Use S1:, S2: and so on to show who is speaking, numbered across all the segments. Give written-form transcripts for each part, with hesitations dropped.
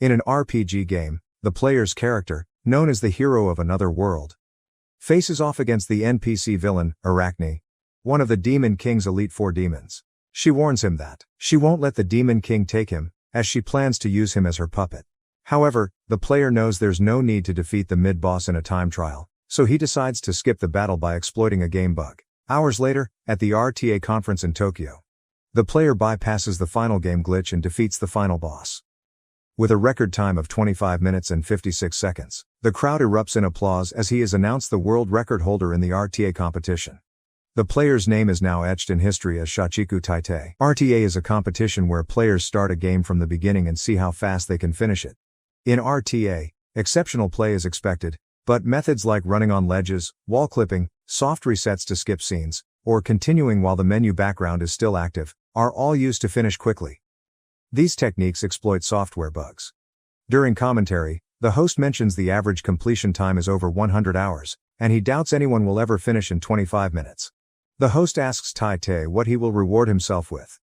S1: In an RPG game, the player's character, known as the hero of another world, faces off against the NPC villain, Arachne, one of the Demon King's elite 4 demons. She warns him that she won't let the Demon King take him, as she plans to use him as her puppet. However, the player knows there's no need to defeat the mid-boss in a time trial, so he decides to skip the battle by exploiting a game bug. Hours later, at the RTA conference in Tokyo, the player bypasses the final game glitch and defeats the final boss. With a record time of 25 minutes and 56 seconds, the crowd erupts in applause as he is announced the world record holder in the RTA competition. The player's name is now etched in history as Shachiku Taitei. RTA is a competition where players start a game from the beginning and see how fast they can finish it. In RTA, exceptional play is expected, but methods like running on ledges, wall clipping, soft resets to skip scenes, or continuing while the menu background is still active, are all used to finish quickly. These techniques exploit software bugs. During commentary, the host mentions the average completion time is over 100 hours, and he doubts anyone will ever finish in 25 minutes. The host asks Taitei what he will reward himself with.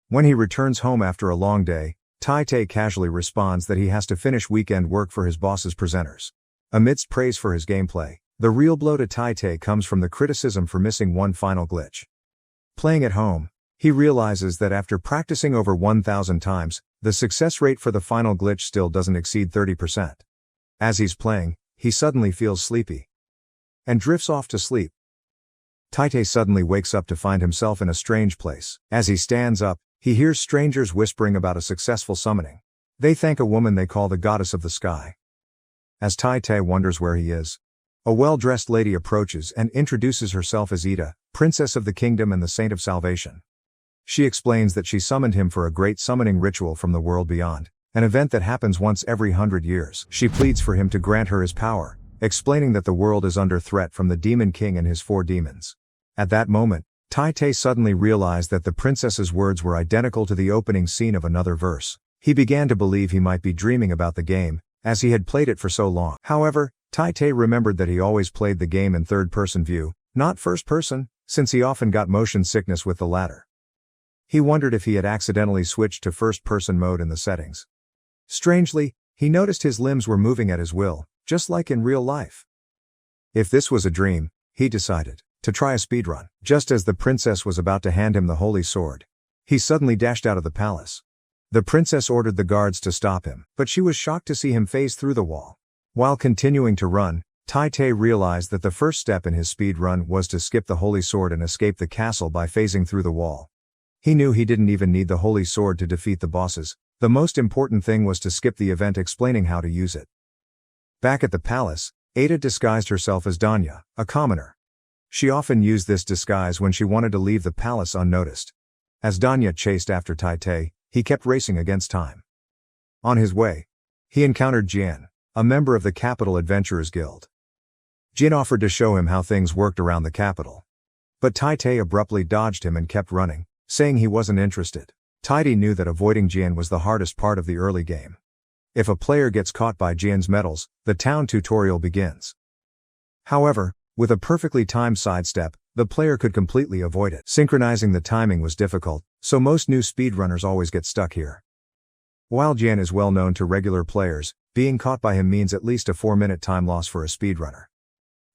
S1: When he returns home after a long day, Taitei casually responds that he has to finish weekend work for his boss's presenters. Amidst praise for his gameplay, the real blow to Taitei comes from the criticism for missing one final glitch. Playing at home, he realizes that after practicing over 1,000 times, the success rate for the final glitch still doesn't exceed 30%. As he's playing, he suddenly feels sleepy and drifts off to sleep. Taitei suddenly wakes up to find himself in a strange place. As he stands up, he hears strangers whispering about a successful summoning. They thank a woman they call the goddess of the sky. As Taitei wonders where he is, a well-dressed lady approaches and introduces herself as Ida, princess of the kingdom and the saint of salvation. She explains that she summoned him for a great summoning ritual from the world beyond, an event that happens once every 100 years. She pleads for him to grant her his power, explaining that the world is under threat from the Demon King and his 4 demons. At that moment, Taitei suddenly realized that the princess's words were identical to the opening scene of another verse. He began to believe he might be dreaming about the game, as he had played it for so long. However, Taitei remembered that he always played the game in third-person view, not first-person, since he often got motion sickness with the latter. He wondered if he had accidentally switched to first-person mode in the settings. Strangely, he noticed his limbs were moving at his will, just like in real life. If this was a dream, he decided to try a speedrun. Just as the princess was about to hand him the holy sword, he suddenly dashed out of the palace. The princess ordered the guards to stop him, but she was shocked to see him phase through the wall. While continuing to run, Taitei realized that the first step in his speedrun was to skip the holy sword and escape the castle by phasing through the wall. He knew he didn't even need the holy sword to defeat the bosses. The most important thing was to skip the event explaining how to use it. Back at the palace, Ada disguised herself as Danya, a commoner. She often used this disguise when she wanted to leave the palace unnoticed. As Danya chased after Taitei, he kept racing against time. On his way, he encountered Jian, a member of the Capital Adventurers Guild. Jian offered to show him how things worked around the capital. But Taitei abruptly dodged him and kept running, saying he wasn't interested. Taitei knew that avoiding Jian was the hardest part of the early game. If a player gets caught by Jian's medals, the town tutorial begins. However, with a perfectly timed sidestep, the player could completely avoid it. Synchronizing the timing was difficult, so most new speedrunners always get stuck here. While Jian is well known to regular players, being caught by him means at least a 4-minute time loss for a speedrunner.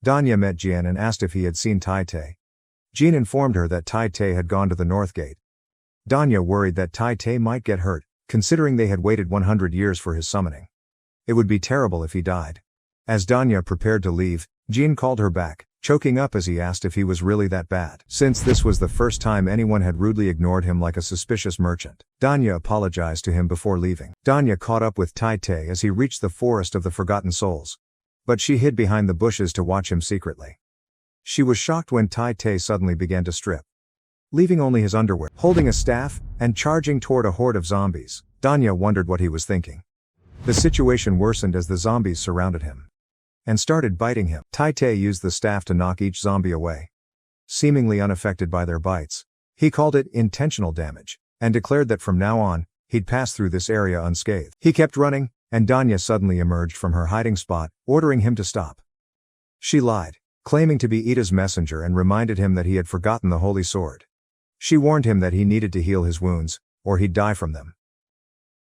S1: Danya met Jian and asked if he had seen Taitei. Jian informed her that Taitei had gone to the North Gate. Danya worried that Taitei might get hurt, considering they had waited 100 years for his summoning. It would be terrible if he died. As Danya prepared to leave, Jian called her back, choking up as he asked if he was really that bad. Since this was the first time anyone had rudely ignored him like a suspicious merchant, Danya apologized to him before leaving. Danya caught up with Taitei as he reached the Forest of the Forgotten Souls. But she hid behind the bushes to watch him secretly. She was shocked when Taitei suddenly began to strip, leaving only his underwear. Holding a staff, and charging toward a horde of zombies, Danya wondered what he was thinking. The situation worsened as the zombies surrounded him and started biting him. Taitei used the staff to knock each zombie away, seemingly unaffected by their bites. He called it intentional damage, and declared that from now on, he'd pass through this area unscathed. He kept running, and Danya suddenly emerged from her hiding spot, ordering him to stop. She lied, claiming to be Ida's messenger, and reminded him that he had forgotten the holy sword. She warned him that he needed to heal his wounds, or he'd die from them.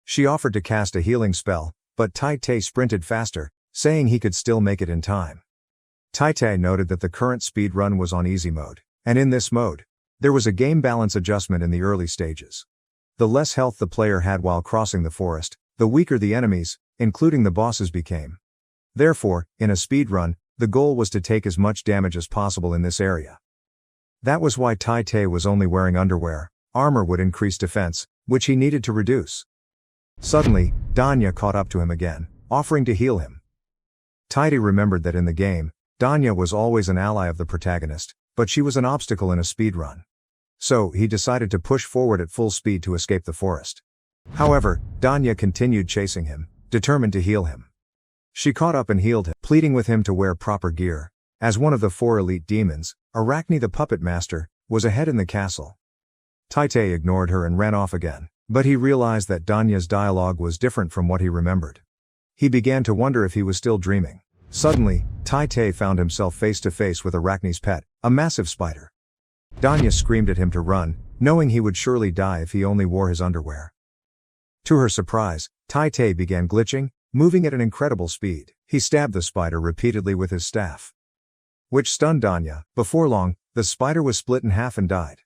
S1: She offered to cast a healing spell, but Tai sprinted faster, saying he could still make it in time. Tai noted that the current speed run was on easy mode, and in this mode, there was a game balance adjustment in the early stages. The less health the player had while crossing the forest, the weaker the enemies, including the bosses, became. Therefore, in a speed run, the goal was to take as much damage as possible in this area. That was why Tai was only wearing underwear. Armor would increase defense, which he needed to reduce. Suddenly, Danya caught up to him again, offering to heal him. Tai remembered that in the game, Danya was always an ally of the protagonist, but she was an obstacle in a speedrun. So, he decided to push forward at full speed to escape the forest. However, Danya continued chasing him, determined to heal him. She caught up and healed him, pleading with him to wear proper gear. As one of the 4 elite demons, Arachne the puppet master, was ahead in the castle. Tai ignored her and ran off again, but he realized that Danya's dialogue was different from what he remembered. He began to wonder if he was still dreaming. Suddenly, Tai found himself face to face with Arachne's pet, a massive spider. Danya screamed at him to run, knowing he would surely die if he only wore his underwear. To her surprise, Tai began glitching, moving at an incredible speed. He stabbed the spider repeatedly with his staff, which stunned Danya. Before long, the spider was split in half and died.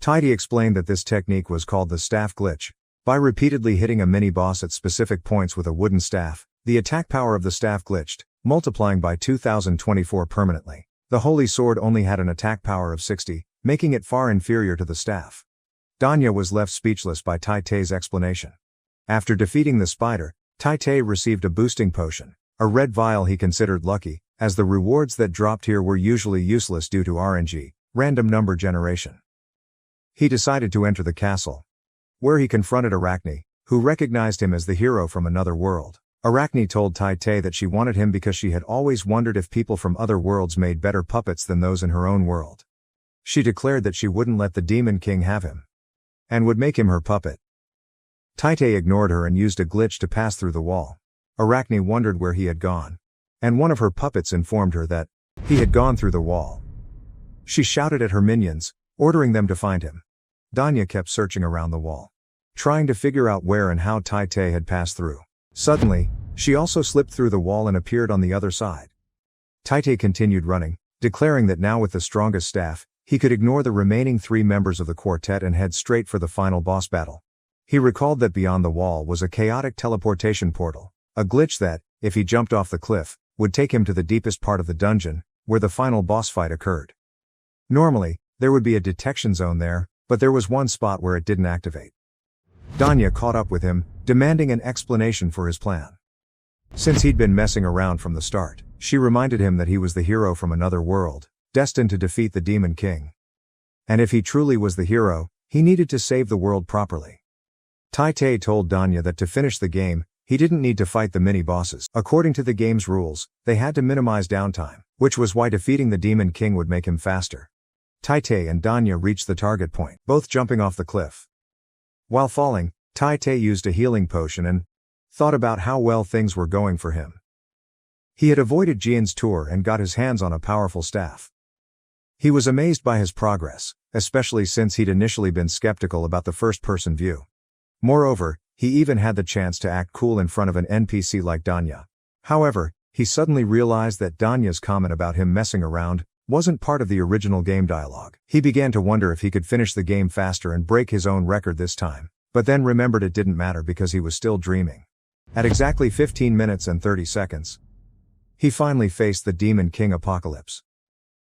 S1: Tai explained that this technique was called the staff glitch. By repeatedly hitting a mini-boss at specific points with a wooden staff, the attack power of the staff glitched, multiplying by 2024 permanently. The holy sword only had an attack power of 60, making it far inferior to the staff. Danya was left speechless by Tai's explanation. After defeating the spider, Tai received a boosting potion, a red vial he considered lucky, as the rewards that dropped here were usually useless due to RNG, random number generation. He decided to enter the castle, where he confronted Arachne, who recognized him as the hero from another world. Arachne told Tai that she wanted him because she had always wondered if people from other worlds made better puppets than those in her own world. She declared that she wouldn't let the Demon King have him, and would make him her puppet. Tai ignored her and used a glitch to pass through the wall. Arachne wondered where he had gone, and one of her puppets informed her that he had gone through the wall. She shouted at her minions, ordering them to find him. Danya kept searching around the wall, trying to figure out where and how Tai had passed through. Suddenly, she also slipped through the wall and appeared on the other side. Tai continued running, declaring that now with the strongest staff, he could ignore the remaining 3 members of the quartet and head straight for the final boss battle. He recalled that beyond the wall was a chaotic teleportation portal, a glitch that, if he jumped off the cliff, would take him to the deepest part of the dungeon, where the final boss fight occurred. Normally, there would be a detection zone there, but there was one spot where it didn't activate. Danya caught up with him, demanding an explanation for his plan. Since he'd been messing around from the start, she reminded him that he was the hero from another world, destined to defeat the Demon King. And if he truly was the hero, he needed to save the world properly. Tai told Danya that to finish the game, he didn't need to fight the mini-bosses. According to the game's rules, they had to minimize downtime, which was why defeating the Demon King would make him faster. Tai and Danya reached the target point, both jumping off the cliff. While falling, Tai used a healing potion and thought about how well things were going for him. He had avoided Jian's tour and got his hands on a powerful staff. He was amazed by his progress, especially since he'd initially been skeptical about the first-person view. Moreover, he even had the chance to act cool in front of an NPC like Danya. However, he suddenly realized that Danya's comment about him messing around wasn't part of the original game dialogue. He began to wonder if he could finish the game faster and break his own record this time, but then remembered it didn't matter because he was still dreaming. At exactly 15 minutes and 30 seconds, he finally faced the Demon King Apocalypse.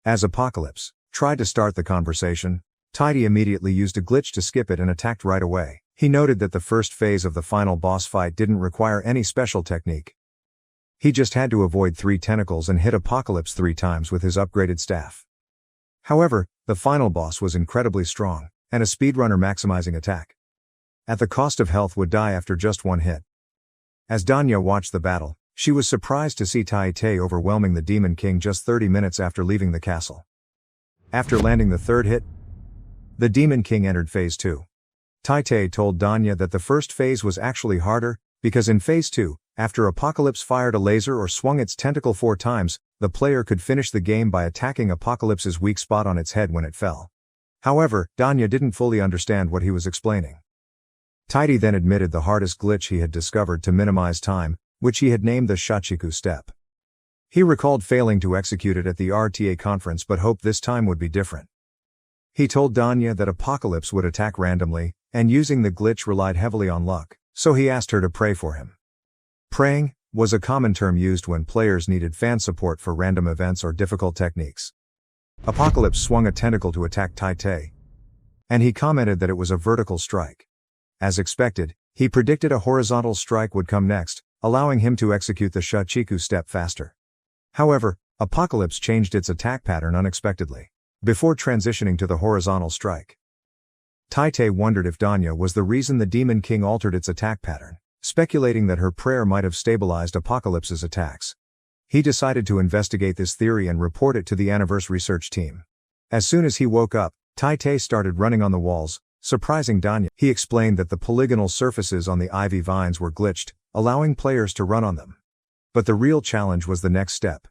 S1: As Apocalypse tried to start the conversation, Tai immediately used a glitch to skip it and attacked right away. He noted that the first phase of the final boss fight didn't require any special technique. He just had to avoid 3 tentacles and hit Apocalypse 3 times with his upgraded staff. However, the final boss was incredibly strong, and a speedrunner maximizing attack at the cost of health would die after just 1 hit. As Danya watched the battle, she was surprised to see Tai overwhelming the Demon King just 30 minutes after leaving the castle. After landing the 3rd hit, the Demon King entered Phase 2. Tai told Danya that the first phase was actually harder, because in Phase 2, after Apocalypse fired a laser or swung its tentacle 4 times, the player could finish the game by attacking Apocalypse's weak spot on its head when it fell. However, Danya didn't fully understand what he was explaining. Tai then admitted the hardest glitch he had discovered to minimize time which he had named the Shachiku step. He recalled failing to execute it at the RTA conference but hoped this time would be different. He told Danya that Apocalypse would attack randomly, and using the glitch relied heavily on luck, so he asked her to pray for him. Praying was a common term used when players needed fan support for random events or difficult techniques. Apocalypse swung a tentacle to attack Tai, and he commented that it was a vertical strike. As expected, he predicted a horizontal strike would come next, allowing him to execute the Shachiku step faster. However, Apocalypse changed its attack pattern unexpectedly, before transitioning to the horizontal strike. Tai wondered if Danya was the reason the Demon King altered its attack pattern, speculating that her prayer might have stabilized Apocalypse's attacks. He decided to investigate this theory and report it to the Aniverse research team. As soon as he woke up, Tai started running on the walls, surprising Danya. He explained that the polygonal surfaces on the ivy vines were glitched, allowing players to run on them. But the real challenge was the next step.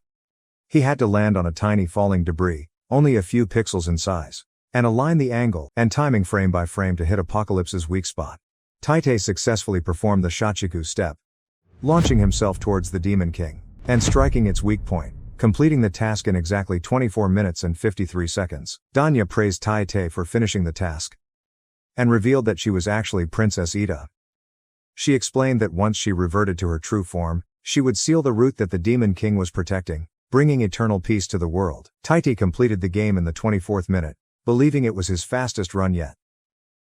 S1: He had to land on a tiny falling debris, only a few pixels in size, and align the angle and timing frame by frame to hit Apocalypse's weak spot. Tai successfully performed the Shachiku step, launching himself towards the Demon King, and striking its weak point, completing the task in exactly 24 minutes and 53 seconds. Danya praised Tai for finishing the task, and revealed that she was actually Princess Ida. She explained that once she reverted to her true form, she would seal the root that the Demon King was protecting, bringing eternal peace to the world. Tai completed the game in the 24th minute, believing it was his fastest run yet.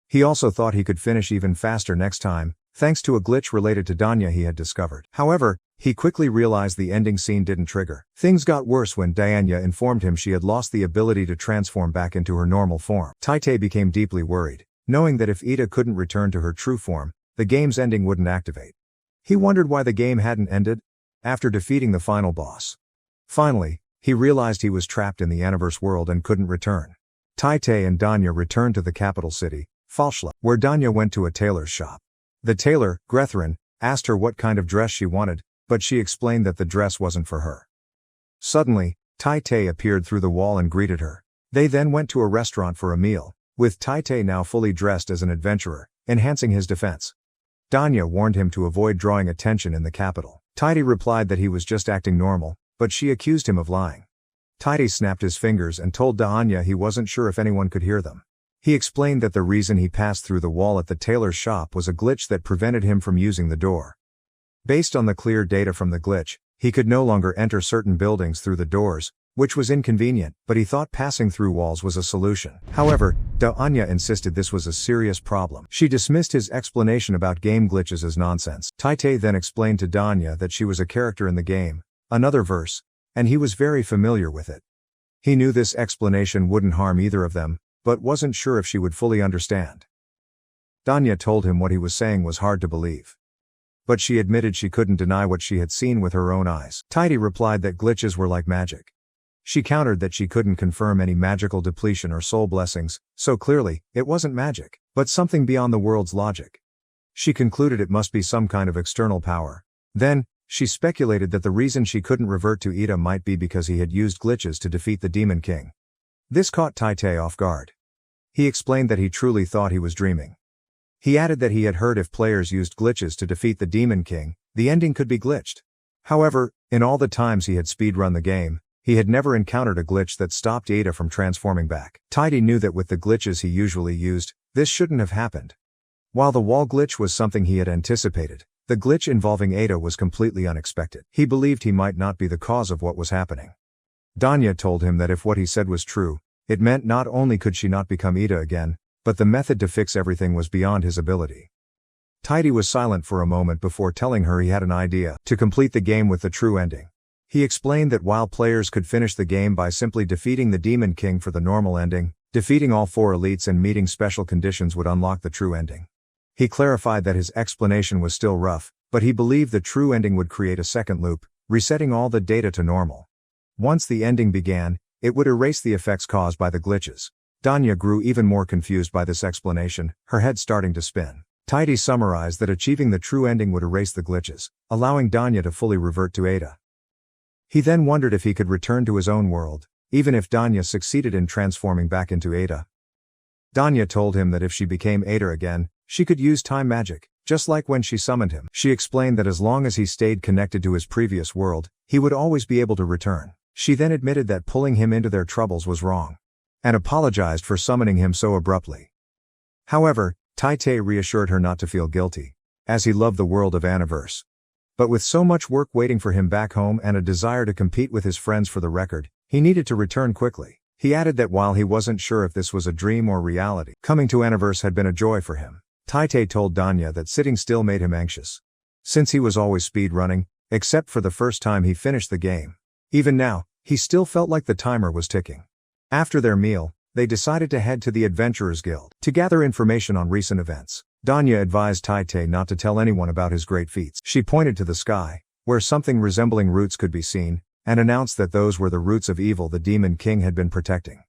S1: He also thought he could finish even faster next time, thanks to a glitch related to Danya he had discovered. However, he quickly realized the ending scene didn't trigger. Things got worse when Danya informed him she had lost the ability to transform back into her normal form. Tai became deeply worried, knowing that if Ida couldn't return to her true form, the game's ending wouldn't activate. He wondered why the game hadn't ended after defeating the final boss. Finally, he realized he was trapped in the Aniverse world and couldn't return. Tai and Danya returned to the capital city, Falschla, where Danya went to a tailor's shop. The tailor, Grethrin, asked her what kind of dress she wanted, but she explained that the dress wasn't for her. Suddenly, Tai appeared through the wall and greeted her. They then went to a restaurant for a meal, with Tai now fully dressed as an adventurer, enhancing his defense. Danya warned him to avoid drawing attention in the capital. Tai replied that he was just acting normal, but she accused him of lying. Tai snapped his fingers and told Danya he wasn't sure if anyone could hear them. He explained that the reason he passed through the wall at the tailor's shop was a glitch that prevented him from using the door. Based on the clear data from the glitch, he could no longer enter certain buildings through the doors, which was inconvenient, but he thought passing through walls was a solution. However, Danya insisted this was a serious problem. She dismissed his explanation about game glitches as nonsense. Tai then explained to Danya that she was a character in the game, another verse, and he was very familiar with it. He knew this explanation wouldn't harm either of them, but wasn't sure if she would fully understand. Danya told him what he was saying was hard to believe, but she admitted she couldn't deny what she had seen with her own eyes. Tai replied that glitches were like magic. She countered that she couldn't confirm any magical depletion or soul blessings, so clearly, it wasn't magic, but something beyond the world's logic. She concluded it must be some kind of external power. Then, she speculated that the reason she couldn't revert to Ida might be because he had used glitches to defeat the Demon King. This caught Tai off guard. He explained that he truly thought he was dreaming. He added that he had heard if players used glitches to defeat the Demon King, the ending could be glitched. However, in all the times he had speedrun the game, he had never encountered a glitch that stopped Ada from transforming back. Tai knew that with the glitches he usually used, this shouldn't have happened. While the wall glitch was something he had anticipated, the glitch involving Ada was completely unexpected. He believed he might not be the cause of what was happening. Danya told him that if what he said was true, it meant not only could she not become Ida again, but the method to fix everything was beyond his ability. Tai was silent for a moment before telling her he had an idea to complete the game with the true ending. He explained that while players could finish the game by simply defeating the Demon King for the normal ending, defeating all 4 elites and meeting special conditions would unlock the true ending. He clarified that his explanation was still rough, but he believed the true ending would create a second loop, resetting all the data to normal. Once the ending began, it would erase the effects caused by the glitches. Danya grew even more confused by this explanation, her head starting to spin. Tai summarized that achieving the true ending would erase the glitches, allowing Danya to fully revert to Ada. He then wondered if he could return to his own world, even if Danya succeeded in transforming back into Ada. Danya told him that if she became Ada again, She could use time magic, just like when she summoned him. She explained that as long as he stayed connected to his previous world, he would always be able to return. She then admitted that pulling him into their troubles was wrong, and apologized for summoning him so abruptly. However, Tai-Tai reassured her not to feel guilty, as he loved the world of Aniverse. But with so much work waiting for him back home and a desire to compete with his friends for the record, he needed to return quickly. He added that while he wasn't sure if this was a dream or reality, coming to Aniverse had been a joy for him. Tai-Tai told Danya that sitting still made him anxious, since he was always speed running, except for the first time he finished the game. Even now, he still felt like the timer was ticking. After their meal, they decided to head to the Adventurers Guild to gather information on recent events. Danya advised Tai-Tai not to tell anyone about his great feats. She pointed to the sky, where something resembling roots could be seen, and announced that those were the roots of evil the Demon King had been protecting.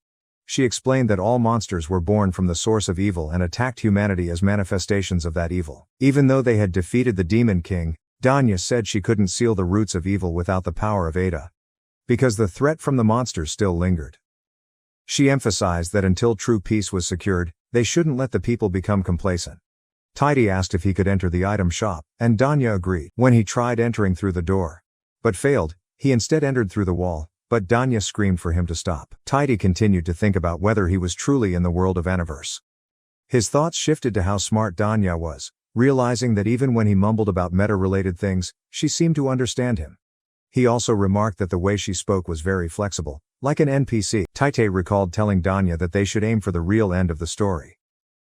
S1: She explained that all monsters were born from the source of evil and attacked humanity as manifestations of that evil. Even though they had defeated the Demon King, Danya said she couldn't seal the roots of evil without the power of Ada, because the threat from the monsters still lingered. She emphasized that until true peace was secured, they shouldn't let the people become complacent. Tai-Tai asked if he could enter the item shop, and Danya agreed. When he tried entering through the door, but failed, he instead entered through the wall, but Danya screamed for him to stop. Tai-Tai continued to think about whether he was truly in the world of Aniverse. His thoughts shifted to how smart Danya was, realizing that even when he mumbled about meta-related things, she seemed to understand him. He also remarked that the way she spoke was very flexible, like an NPC. Tai-Tai recalled telling Danya that they should aim for the real end of the story.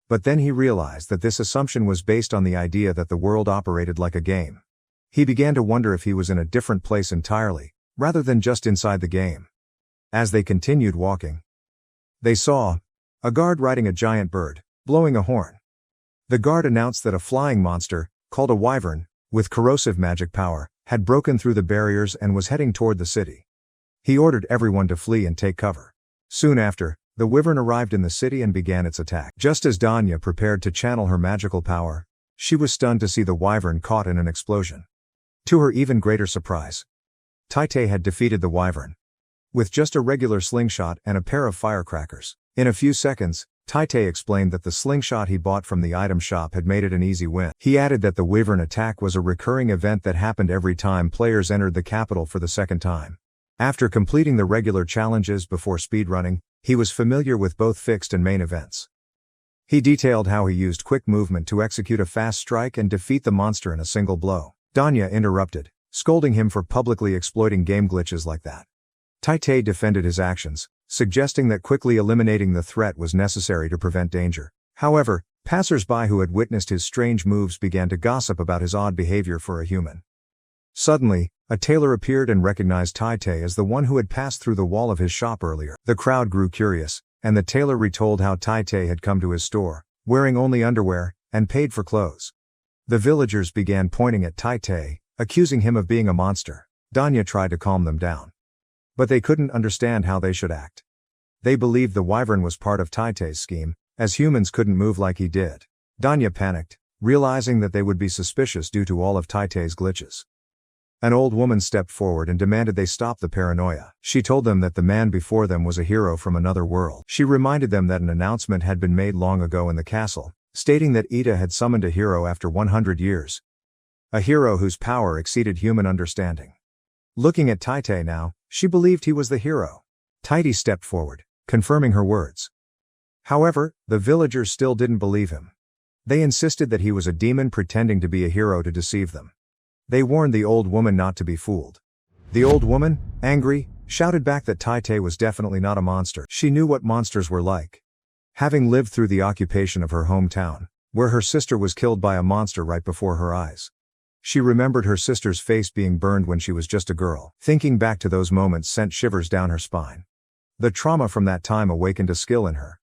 S1: But then he realized that this assumption was based on the idea that the world operated like a game. He began to wonder if he was in a different place entirely, rather than just inside the game. As they continued walking, they saw a guard riding a giant bird, blowing a horn. The guard announced that a flying monster, called a wyvern, with corrosive magic power, had broken through the barriers and was heading toward the city. He ordered everyone to flee and take cover. Soon after, the wyvern arrived in the city and began its attack. Just as Danya prepared to channel her magical power, she was stunned to see the wyvern caught in an explosion. To her even greater surprise, Tai-Tai had defeated the wyvern with just a regular slingshot and a pair of firecrackers. In a few seconds, Tai-Tai explained that the slingshot he bought from the item shop had made it an easy win. He added that the wyvern attack was a recurring event that happened every time players entered the capital for the second time. After completing the regular challenges before speedrunning, he was familiar with both fixed and main events. He detailed how he used quick movement to execute a fast strike and defeat the monster in a single blow. Danya interrupted, scolding him for publicly exploiting game glitches like that. Tai-Tai defended his actions, suggesting that quickly eliminating the threat was necessary to prevent danger. However, passers-by who had witnessed his strange moves began to gossip about his odd behavior for a human. Suddenly, a tailor appeared and recognized Tai-Tai as the one who had passed through the wall of his shop earlier. The crowd grew curious, and the tailor retold how Tai-Tai had come to his store, wearing only underwear, and paid for clothes. The villagers began pointing at Tai-Tai, accusing him of being a monster. Danya tried to calm them down, but they couldn't understand how they should act. They believed the wyvern was part of Tai-Tai's scheme, as humans couldn't move like he did. Danya panicked, realizing that they would be suspicious due to all of Tai-Tai's glitches. An old woman stepped forward and demanded they stop the paranoia. She told them that the man before them was a hero from another world. She reminded them that an announcement had been made long ago in the castle, stating that Ida had summoned a hero after 100 years. A hero whose power exceeded human understanding. Looking at Tai-Tai now, she believed he was the hero. Tai-Tai stepped forward, confirming her words. However, the villagers still didn't believe him. They insisted that he was a demon pretending to be a hero to deceive them. They warned the old woman not to be fooled. The old woman, angry, shouted back that Tai-Tai was definitely not a monster. She knew what monsters were like, having lived through the occupation of her hometown, where her sister was killed by a monster right before her eyes. She remembered her sister's face being burned when she was just a girl. Thinking back to those moments sent shivers down her spine. The trauma from that time awakened a skill in her,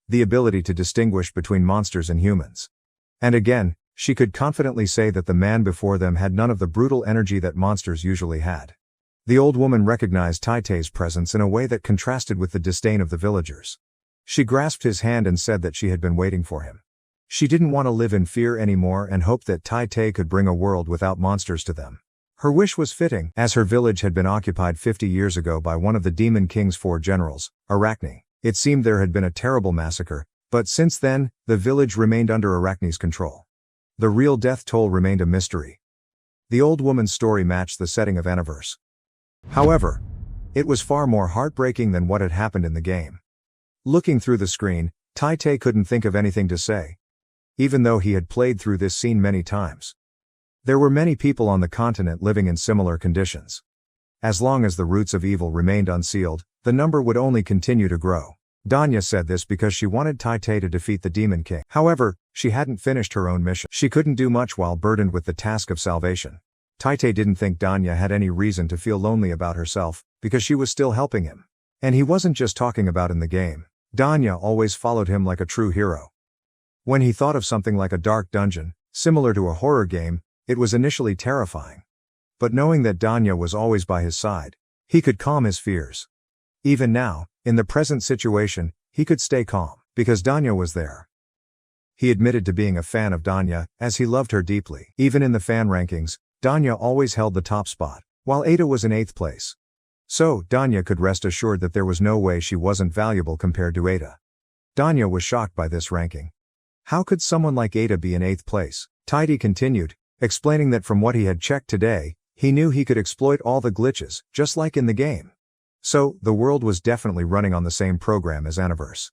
S1: the ability to distinguish between monsters and humans. And again, she could confidently say that the man before them had none of the brutal energy that monsters usually had. The old woman recognized Tai-Tai's presence in a way that contrasted with the disdain of the villagers. She grasped his hand and said that she had been waiting for him. She didn't want to live in fear anymore and hoped that Tai-Tai could bring a world without monsters to them. Her wish was fitting, as her village had been occupied 50 years ago by one of the Demon King's 4 generals, Arachne. It seemed there had been a terrible massacre, But since then, the village remained under Arachne's control. The real death toll remained a mystery. The old woman's story matched the setting of Aniverse. However, it was far more heartbreaking than what had happened in the game. Looking through the screen, Tai-Tai couldn't think of anything to say. Even though he had played through this scene many times. There were many people on the continent living in similar conditions. As long as the roots of evil remained unsealed, the number would only continue to grow. Danya said this because she wanted Tai-Tai to defeat the Demon King. However, she hadn't finished her own mission. She couldn't do much while burdened with the task of salvation. Tai-Tai didn't think Danya had any reason to feel lonely about herself, because she was still helping him. And he wasn't just talking about in the game. Danya always followed him like a true hero. When he thought of something like a dark dungeon, similar to a horror game, it was initially terrifying. But knowing that Danya was always by his side, he could calm his fears. Even now, in the present situation, he could stay calm, because Danya was there. He admitted to being a fan of Danya, as he loved her deeply. Even in the fan rankings, Danya always held the top spot, while Ada was in 8th place. So, Danya could rest assured that there was no way she wasn't valuable compared to Ada. Danya was shocked by this ranking. How could someone like Ada be in 8th place? Tai-Tai continued, explaining that from what he had checked today, he knew he could exploit all the glitches, just like in the game. So, the world was definitely running on the same program as Aniverse.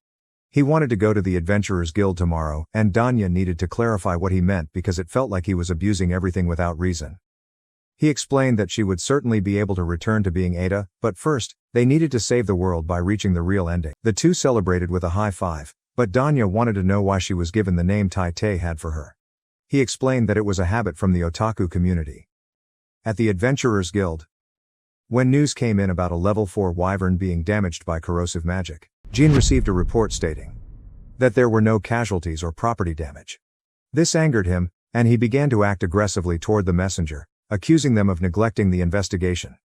S1: He wanted to go to the Adventurers Guild tomorrow, and Danya needed to clarify what he meant because it felt like he was abusing everything without reason. He explained that she would certainly be able to return to being Ada, but first, they needed to save the world by reaching the real ending. The two celebrated with a high five, but Danya wanted to know why she was given the name Tai-Tai had for her. He explained that it was a habit from the otaku community. At the Adventurers Guild, when news came in about a level 4 wyvern being damaged by corrosive magic, Jean received a report stating that there were no casualties or property damage. This angered him, and he began to act aggressively toward the messenger, accusing them of neglecting the investigation.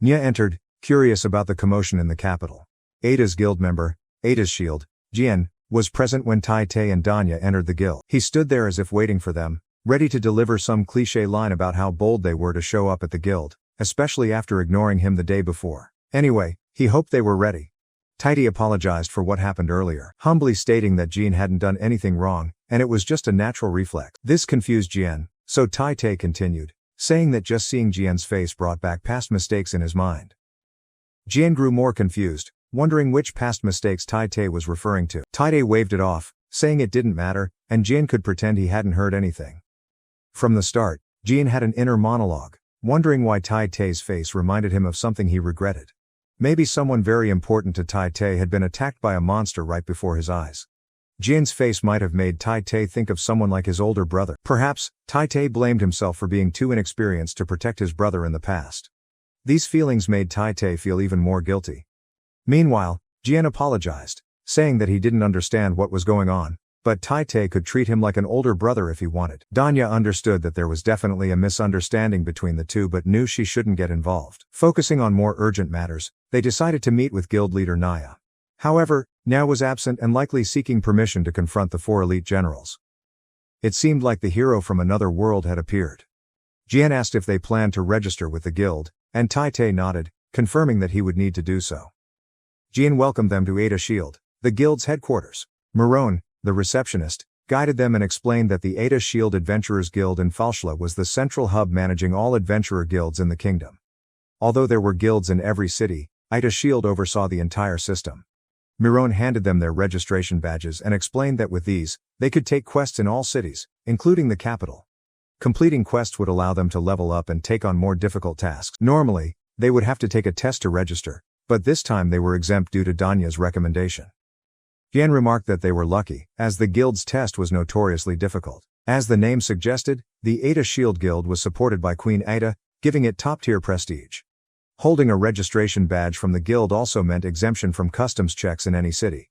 S1: Nya entered, curious about the commotion in the capital. Ada's guild member, Ada's shield, Jian, was present when Tai-Tai and Danya entered the guild. He stood there as if waiting for them, ready to deliver some cliché line about how bold they were to show up at the guild, especially after ignoring him the day before. Anyway, he hoped they were ready. Tai-Tai apologized for what happened earlier, humbly stating that Jean hadn't done anything wrong, and it was just a natural reflex. This confused Jian, so Tai-Tai continued, saying that just seeing Jian's face brought back past mistakes in his mind. Jian grew more confused, wondering which past mistakes Tai-Tai was referring to. Tai-Tai waved it off, saying it didn't matter, and Jian could pretend he hadn't heard anything. From the start, Jian had an inner monologue, wondering why Tai-Tai's face reminded him of something he regretted. Maybe someone very important to Tai-Tai had been attacked by a monster right before his eyes. Jian's face might have made Tai-Tai think of someone like his older brother. Perhaps, Tai-Tai blamed himself for being too inexperienced to protect his brother in the past. These feelings made Tai-Tai feel even more guilty. Meanwhile, Jian apologized, saying that he didn't understand what was going on, but Tai-Tai could treat him like an older brother if he wanted. Danya understood that there was definitely a misunderstanding between the two but knew she shouldn't get involved. Focusing on more urgent matters, they decided to meet with guild leader Naya. However, Nya was absent and likely seeking permission to confront the 4 elite generals. It seemed like the hero from another world had appeared. Jian asked if they planned to register with the guild, and Tai-Tai nodded, confirming that he would need to do so. Jian welcomed them to Ada Shield, the guild's headquarters. Marone, the receptionist, guided them and explained that the Ada Shield Adventurers Guild in Falschla was the central hub managing all adventurer guilds in the kingdom. Although there were guilds in every city, Ada Shield oversaw the entire system. Marone handed them their registration badges and explained that with these, they could take quests in all cities, including the capital. Completing quests would allow them to level up and take on more difficult tasks. Normally, they would have to take a test to register, but this time they were exempt due to Danya's recommendation. Jian remarked that they were lucky, as the guild's test was notoriously difficult. As the name suggested, the Ada Shield Guild was supported by Queen Ada, giving it top-tier prestige. Holding a registration badge from the guild also meant exemption from customs checks in any city.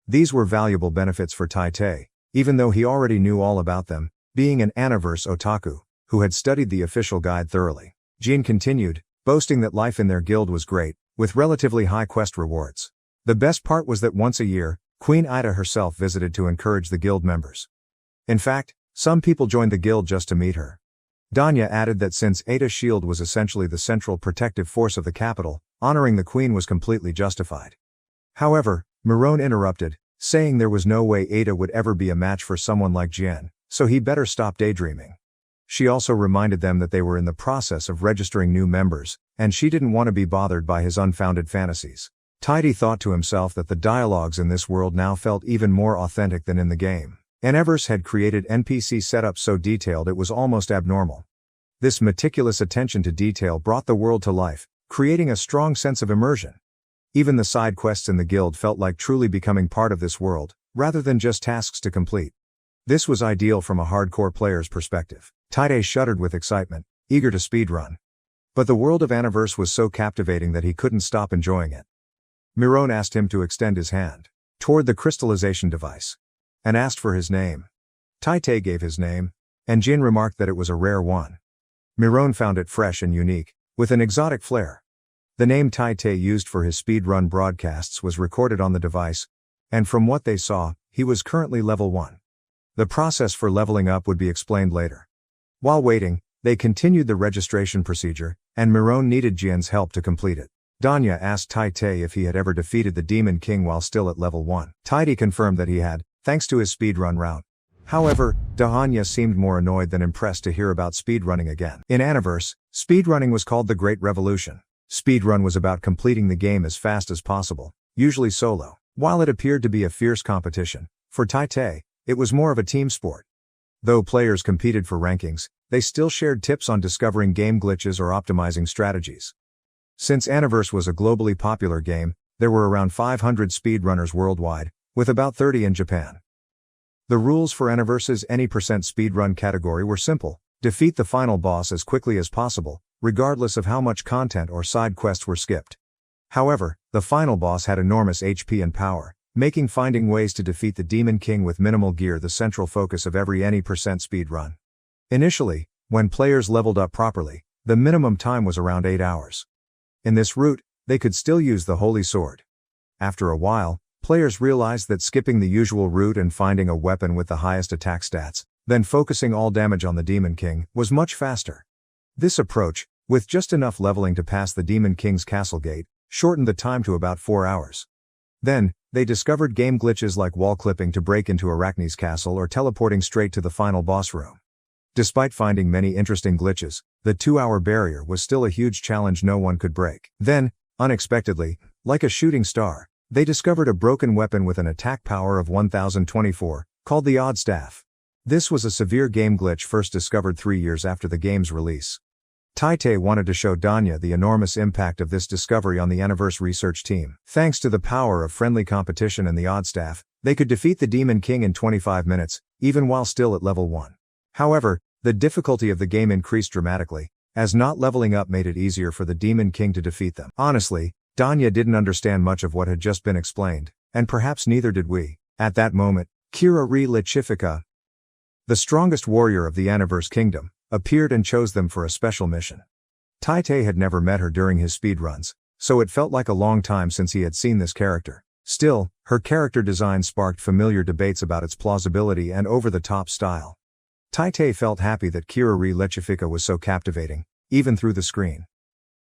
S1: These were valuable benefits for Tai-Tai, even though he already knew all about them, being an Aniverse otaku, who had studied the official guide thoroughly. Jian continued, boasting that life in their guild was great, with relatively high quest rewards. The best part was that once a year, Queen Ida herself visited to encourage the guild members. In fact, some people joined the guild just to meet her. Danya added that since Ada Shield was essentially the central protective force of the capital, honoring the queen was completely justified. However, Marone interrupted, saying there was no way Ada would ever be a match for someone like Jian, so he better stop daydreaming. She also reminded them that they were in the process of registering new members, and she didn't want to be bothered by his unfounded fantasies. Tidy thought to himself that the dialogues in this world now felt even more authentic than in the game. Aniverse had created NPC setups so detailed it was almost abnormal. This meticulous attention to detail brought the world to life, creating a strong sense of immersion. Even the side quests in the guild felt like truly becoming part of this world, rather than just tasks to complete. This was ideal from a hardcore player's perspective. Tide shuddered with excitement, eager to speedrun. But the world of Aniverse was so captivating that he couldn't stop enjoying it. Miron asked him to extend his hand toward the crystallization device and asked for his name. Tite gave his name, and Jin remarked that it was a rare one. Miron found it fresh and unique, with an exotic flair. The name Tite used for his speedrun broadcasts was recorded on the device, and from what they saw, he was currently level 1. The process for leveling up would be explained later. While waiting, they continued the registration procedure, and Miron needed Jian's help to complete it. Danya asked Tite if he had ever defeated the Demon King while still at level 1. Tite confirmed that he had, thanks to his speedrun route. However, Danya seemed more annoyed than impressed to hear about speedrunning again. In Aniverse, speedrunning was called the Great Revolution. Speedrun was about completing the game as fast as possible, usually solo. While it appeared to be a fierce competition, for Tite, it was more of a team sport. Though players competed for rankings, they still shared tips on discovering game glitches or optimizing strategies. Since Aniverse was a globally popular game, there were around 500 speedrunners worldwide, with about 30 in Japan. The rules for Aniverse's any % speedrun category were simple: defeat the final boss as quickly as possible, regardless of how much content or side quests were skipped. However, the final boss had enormous HP and power, making finding ways to defeat the Demon King with minimal gear the central focus of every any % speedrun. Initially, when players leveled up properly, the minimum time was around 8 hours. In this route, they could still use the Holy Sword. After a while, players realized that skipping the usual route and finding a weapon with the highest attack stats, then focusing all damage on the Demon King, was much faster. This approach, with just enough leveling to pass the Demon King's castle gate, shortened the time to about 4 hours. Then, they discovered game glitches like wall clipping to break into Arachne's castle or teleporting straight to the final boss room. Despite finding many interesting glitches, the 2-hour barrier was still a huge challenge no one could break. Then, unexpectedly, like a shooting star, they discovered a broken weapon with an attack power of 1024, called the Odd Staff. This was a severe game glitch first discovered 3 years after the game's release. Tite wanted to show Danya the enormous impact of this discovery on the Aniverse research team. Thanks to the power of friendly competition and the Odd Staff, they could defeat the Demon King in 25 minutes, even while still at level 1. However, the difficulty of the game increased dramatically, as not leveling up made it easier for the Demon King to defeat them. Honestly, Danya didn't understand much of what had just been explained, and perhaps neither did we. At that moment, Kira Re Lichifica, the strongest warrior of the Aniverse Kingdom, appeared and chose them for a special mission. Tite had never met her during his speedruns, so it felt like a long time since he had seen this character. Still, her character design sparked familiar debates about its plausibility and over-the-top style. Tite felt happy that Kira Re Lichifica was so captivating, even through the screen.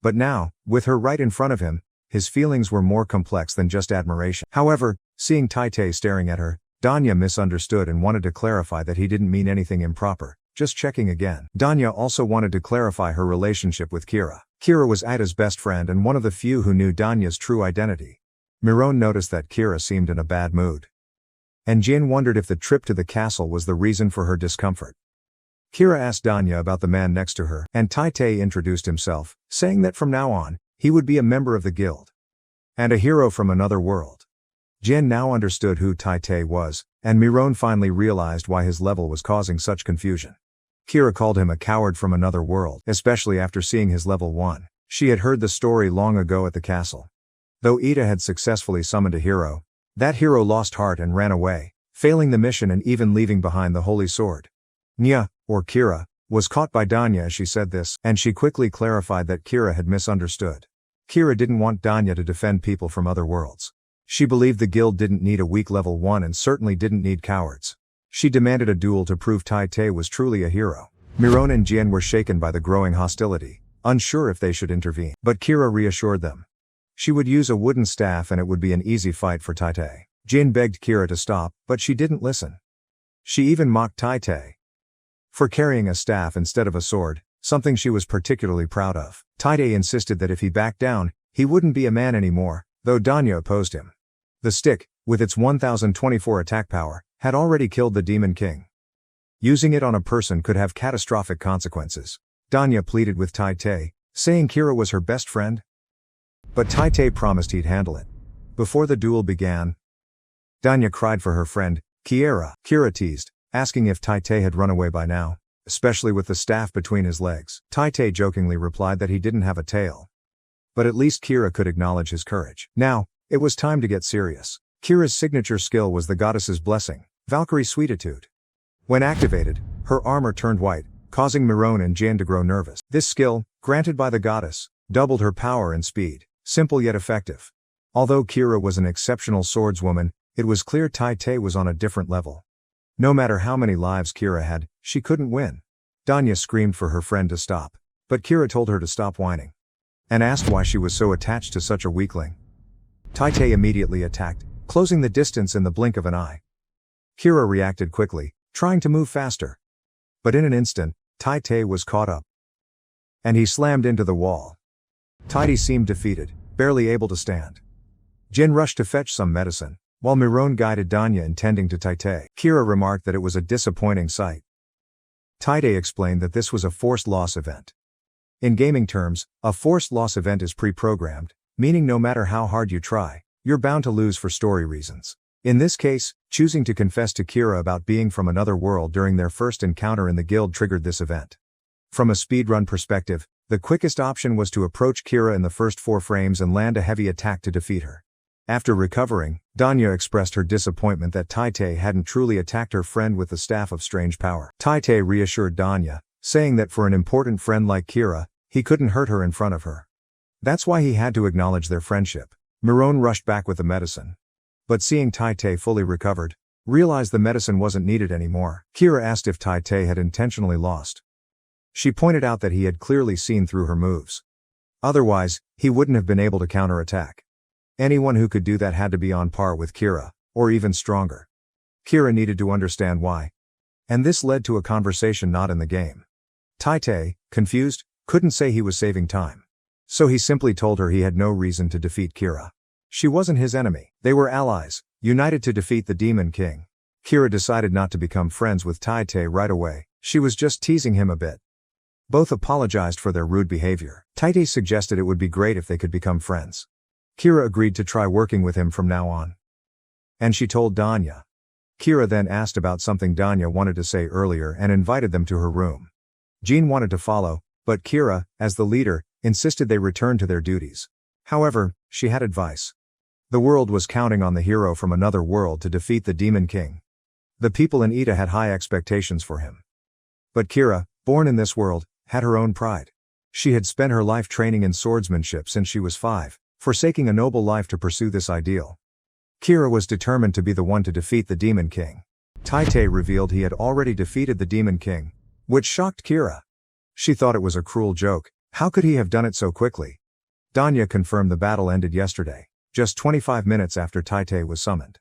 S1: But now, with her right in front of him, his feelings were more complex than just admiration. However, seeing Tite staring at her, Danya misunderstood and wanted to clarify that he didn't mean anything improper, just checking again. Danya also wanted to clarify her relationship with Kira. Kira was Ida's best friend and one of the few who knew Danya's true identity. Miron noticed that Kira seemed in a bad mood. And Jin wondered if the trip to the castle was the reason for her discomfort. Kira asked Danya about the man next to her, and Tite introduced himself, saying that from now on, he would be a member of the guild. And a hero from another world. Jin now understood who Tite was, and Miron finally realized why his level was causing such confusion. Kira called him a coward from another world, especially after seeing his level 1. She had heard the story long ago at the castle. Though Ida had successfully summoned a hero, that hero lost heart and ran away, failing the mission and even leaving behind the Holy Sword. Nya, or Kira, was caught by Danya as she said this, and she quickly clarified that Kira had misunderstood. Kira didn't want Danya to defend people from other worlds. She believed the guild didn't need a weak level 1 and certainly didn't need cowards. She demanded a duel to prove Tite was truly a hero. Miron and Jian were shaken by the growing hostility, unsure if they should intervene. But Kira reassured them. She would use a wooden staff and it would be an easy fight for Tite. Jin begged Kira to stop, but she didn't listen. She even mocked Tai-Tai for carrying a staff instead of a sword, something she was particularly proud of. Tai-Tai insisted that if he backed down, he wouldn't be a man anymore, though Danya opposed him. The stick, with its 1024 attack power, had already killed the Demon King. Using it on a person could have catastrophic consequences. Danya pleaded with Tai-Tai, saying Kira was her best friend. But Tai-Tai promised he'd handle it. Before the duel began, Danya cried for her friend, Kira. Kira teased, asking if Tai-Tai had run away by now, especially with the staff between his legs. Tai-Tai jokingly replied that he didn't have a tail. But at least Kira could acknowledge his courage. Now, it was time to get serious. Kira's signature skill was the goddess's blessing, Valkyrie Sweetitude. When activated, her armor turned white, causing Miron and Jin to grow nervous. This skill, granted by the goddess, doubled her power and speed, simple yet effective. Although Kira was an exceptional swordswoman, it was clear Tai-Tai was on a different level. No matter how many lives Kira had, she couldn't win. Danya screamed for her friend to stop, but Kira told her to stop whining, and asked why she was so attached to such a weakling. Tai-Tai immediately attacked, closing the distance in the blink of an eye. Kira reacted quickly, trying to move faster. But in an instant, Tai-Tai was caught up, and he slammed into the wall. Tai-Tai seemed defeated, barely able to stand. Jin rushed to fetch some medicine, while Miron guided Danya intending to Tai-Tai. Kira remarked that it was a disappointing sight. Tai-Tai explained that this was a forced loss event. In gaming terms, a forced loss event is pre-programmed, meaning no matter how hard you try, you're bound to lose for story reasons. In this case, choosing to confess to Kira about being from another world during their first encounter in the guild triggered this event. From a speedrun perspective, the quickest option was to approach Kira in the first 4 frames and land a heavy attack to defeat her. After recovering, Danya expressed her disappointment that Tai-Tai hadn't truly attacked her friend with the Staff of Strange Power. Tai-Tai reassured Danya, saying that for an important friend like Kira, he couldn't hurt her in front of her. That's why he had to acknowledge their friendship. Miron rushed back with the medicine, but seeing Tai-Tai fully recovered, realized the medicine wasn't needed anymore. Kira asked if Tai-Tai had intentionally lost. She pointed out that he had clearly seen through her moves. Otherwise, he wouldn't have been able to counterattack. Anyone who could do that had to be on par with Kira, or even stronger. Kira needed to understand why. And this led to a conversation not in the game. Tai-Tai, confused, couldn't say he was saving time. So he simply told her he had no reason to defeat Kira. She wasn't his enemy. They were allies, united to defeat the Demon King. Kira decided not to become friends with Tai-Tai right away. She was just teasing him a bit. Both apologized for their rude behavior. Tai-Tai suggested it would be great if they could become friends. Kira agreed to try working with him from now on. And she told Danya. Kira then asked about something Danya wanted to say earlier and invited them to her room. Jean wanted to follow, but Kira, as the leader, insisted they return to their duties. However, she had advice. The world was counting on the hero from another world to defeat the Demon King. The people in Ida had high expectations for him. But Kira, born in this world, had her own pride. She had spent her life training in swordsmanship since she was 5, forsaking a noble life to pursue this ideal. Kira was determined to be the one to defeat the Demon King. Tai-Tai revealed he had already defeated the Demon King, which shocked Kira. She thought it was a cruel joke. How could he have done it so quickly? Danya confirmed the battle ended yesterday, just 25 minutes after Tai-Tai was summoned.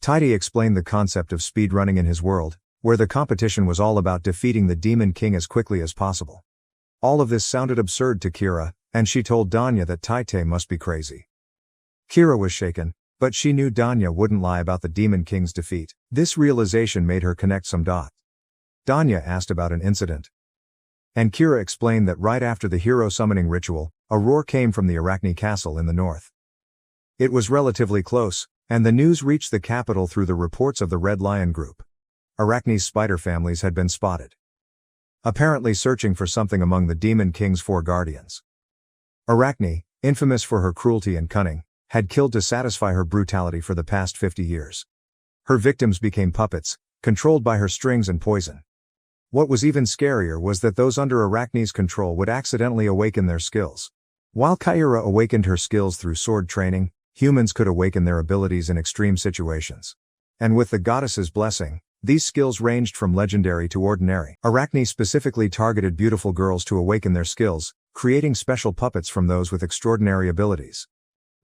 S1: Tai-Tai explained the concept of speedrunning in his world, where the competition was all about defeating the Demon King as quickly as possible. All of this sounded absurd to Kira, and she told Danya that Tai-Tai must be crazy. Kira was shaken, but she knew Danya wouldn't lie about the Demon King's defeat. This realization made her connect some dots. Danya asked about an incident, and Kira explained that right after the hero summoning ritual, a roar came from the Arachne castle in the north. It was relatively close, and the news reached the capital through the reports of the Red Lion group. Arachne's spider families had been spotted, apparently searching for something among the Demon King's 4 guardians. Arachne, infamous for her cruelty and cunning, had killed to satisfy her brutality for the past 50 years. Her victims became puppets, controlled by her strings and poison. What was even scarier was that those under Arachne's control would accidentally awaken their skills. While Kyra awakened her skills through sword training, humans could awaken their abilities in extreme situations. And with the goddess's blessing, these skills ranged from legendary to ordinary. Arachne specifically targeted beautiful girls to awaken their skills, creating special puppets from those with extraordinary abilities.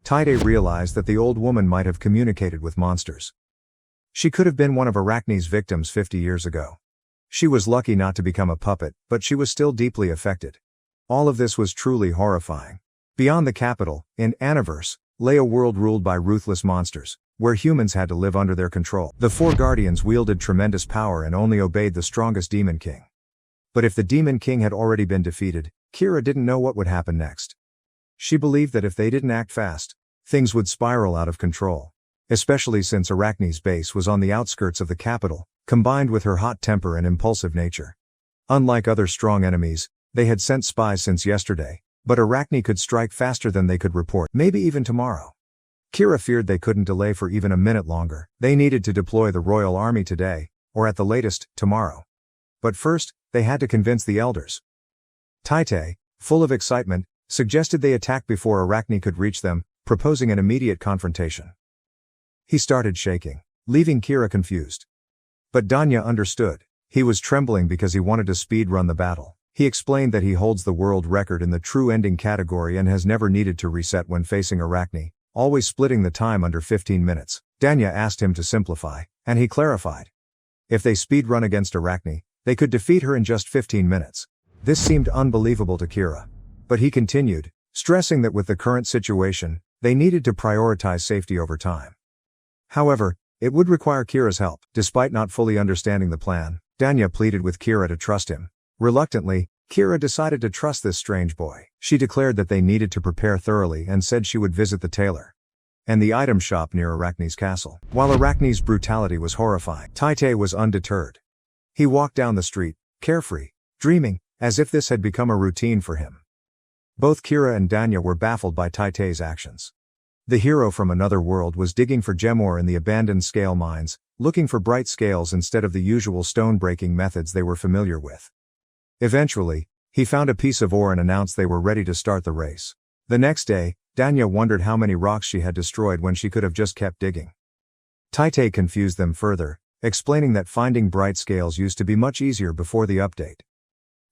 S1: Taide realized that the old woman might have communicated with monsters. She could have been one of Arachne's victims 50 years ago. She was lucky not to become a puppet, but she was still deeply affected. All of this was truly horrifying. Beyond the capital, in Aniverse, lay a world ruled by ruthless monsters, where humans had to live under their control. The four guardians wielded tremendous power and only obeyed the strongest demon king. But if the demon king had already been defeated, Kira didn't know what would happen next. She believed that if they didn't act fast, things would spiral out of control. Especially since Arachne's base was on the outskirts of the capital, combined with her hot temper and impulsive nature. Unlike other strong enemies, they had sent spies since yesterday, but Arachne could strike faster than they could report, maybe even tomorrow. Kira feared they couldn't delay for even a minute longer. They needed to deploy the royal army today, or at the latest, tomorrow. But first, they had to convince the elders. Taite, full of excitement, suggested they attack before Arachne could reach them, proposing an immediate confrontation. He started shaking, leaving Kira confused. But Danya understood. He was trembling because he wanted to speed-run the battle. He explained that he holds the world record in the true ending category and has never needed to reset when facing Arachne, always splitting the time under 15 minutes. Danya asked him to simplify, and he clarified. If they speed-run against Arachne, they could defeat her in just 15 minutes. This seemed unbelievable to Kira. But he continued, stressing that with the current situation, they needed to prioritize safety over time. However, it would require Kira's help. Despite not fully understanding the plan, Danya pleaded with Kira to trust him. Reluctantly, Kira decided to trust this strange boy. She declared that they needed to prepare thoroughly and said she would visit the tailor and the item shop near Arachne's castle. While Arachne's brutality was horrifying, Taite was undeterred. He walked down the street, carefree, dreaming, as if this had become a routine for him. Both Kira and Danya were baffled by Taite's actions. The hero from another world was digging for gem ore in the abandoned scale mines, looking for bright scales instead of the usual stone-breaking methods they were familiar with. Eventually, he found a piece of ore and announced they were ready to start the race. The next day, Danya wondered how many rocks she had destroyed when she could have just kept digging. Taite confused them further, explaining that finding bright scales used to be much easier before the update.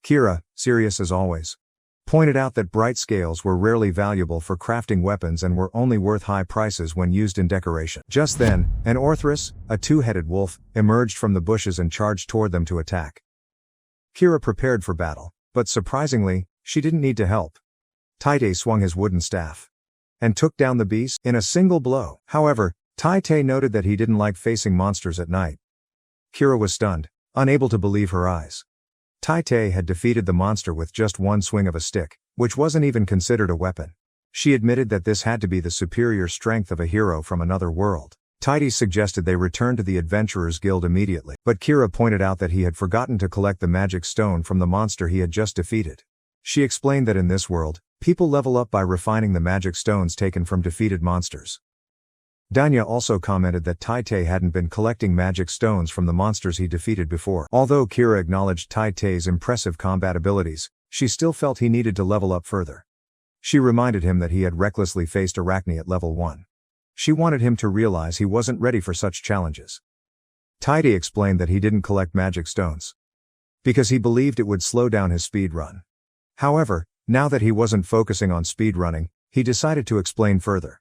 S1: Kira, serious as always, pointed out that bright scales were rarely valuable for crafting weapons and were only worth high prices when used in decoration. Just then, an Orthrus, a two-headed wolf, emerged from the bushes and charged toward them to attack. Kira prepared for battle, but surprisingly, she didn't need to help. Taite swung his wooden staff and took down the beast in a single blow. However, Taite noted that he didn't like facing monsters at night. Kira was stunned, unable to believe her eyes. Taite had defeated the monster with just one swing of a stick, which wasn't even considered a weapon. She admitted that this had to be the superior strength of a hero from another world. Taite suggested they return to the Adventurers Guild immediately, but Kira pointed out that he had forgotten to collect the magic stone from the monster he had just defeated. She explained that in this world, people level up by refining the magic stones taken from defeated monsters. Danya also commented that Taite hadn't been collecting magic stones from the monsters he defeated before. Although Kira acknowledged Taite's impressive combat abilities, she still felt he needed to level up further. She reminded him that he had recklessly faced Arachne at level 1. She wanted him to realize he wasn't ready for such challenges. Taite explained that he didn't collect magic stones because he believed it would slow down his speed run. However, now that he wasn't focusing on speed running, he decided to explain further.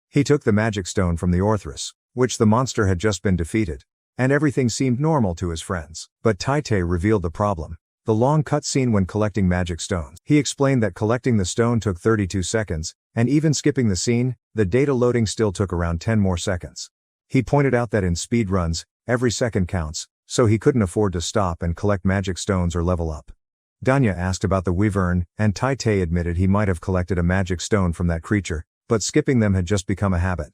S1: He took the magic stone from the Orthrus, which the monster had just been defeated, and everything seemed normal to his friends. But Taite revealed the problem: the long cutscene when collecting magic stones. He explained that collecting the stone took 32 seconds, and even skipping the scene, the data loading still took around 10 more seconds. He pointed out that in speedruns, every second counts, so he couldn't afford to stop and collect magic stones or level up. Danya asked about the wyvern, and Taite admitted he might have collected a magic stone from that creature, but skipping them had just become a habit.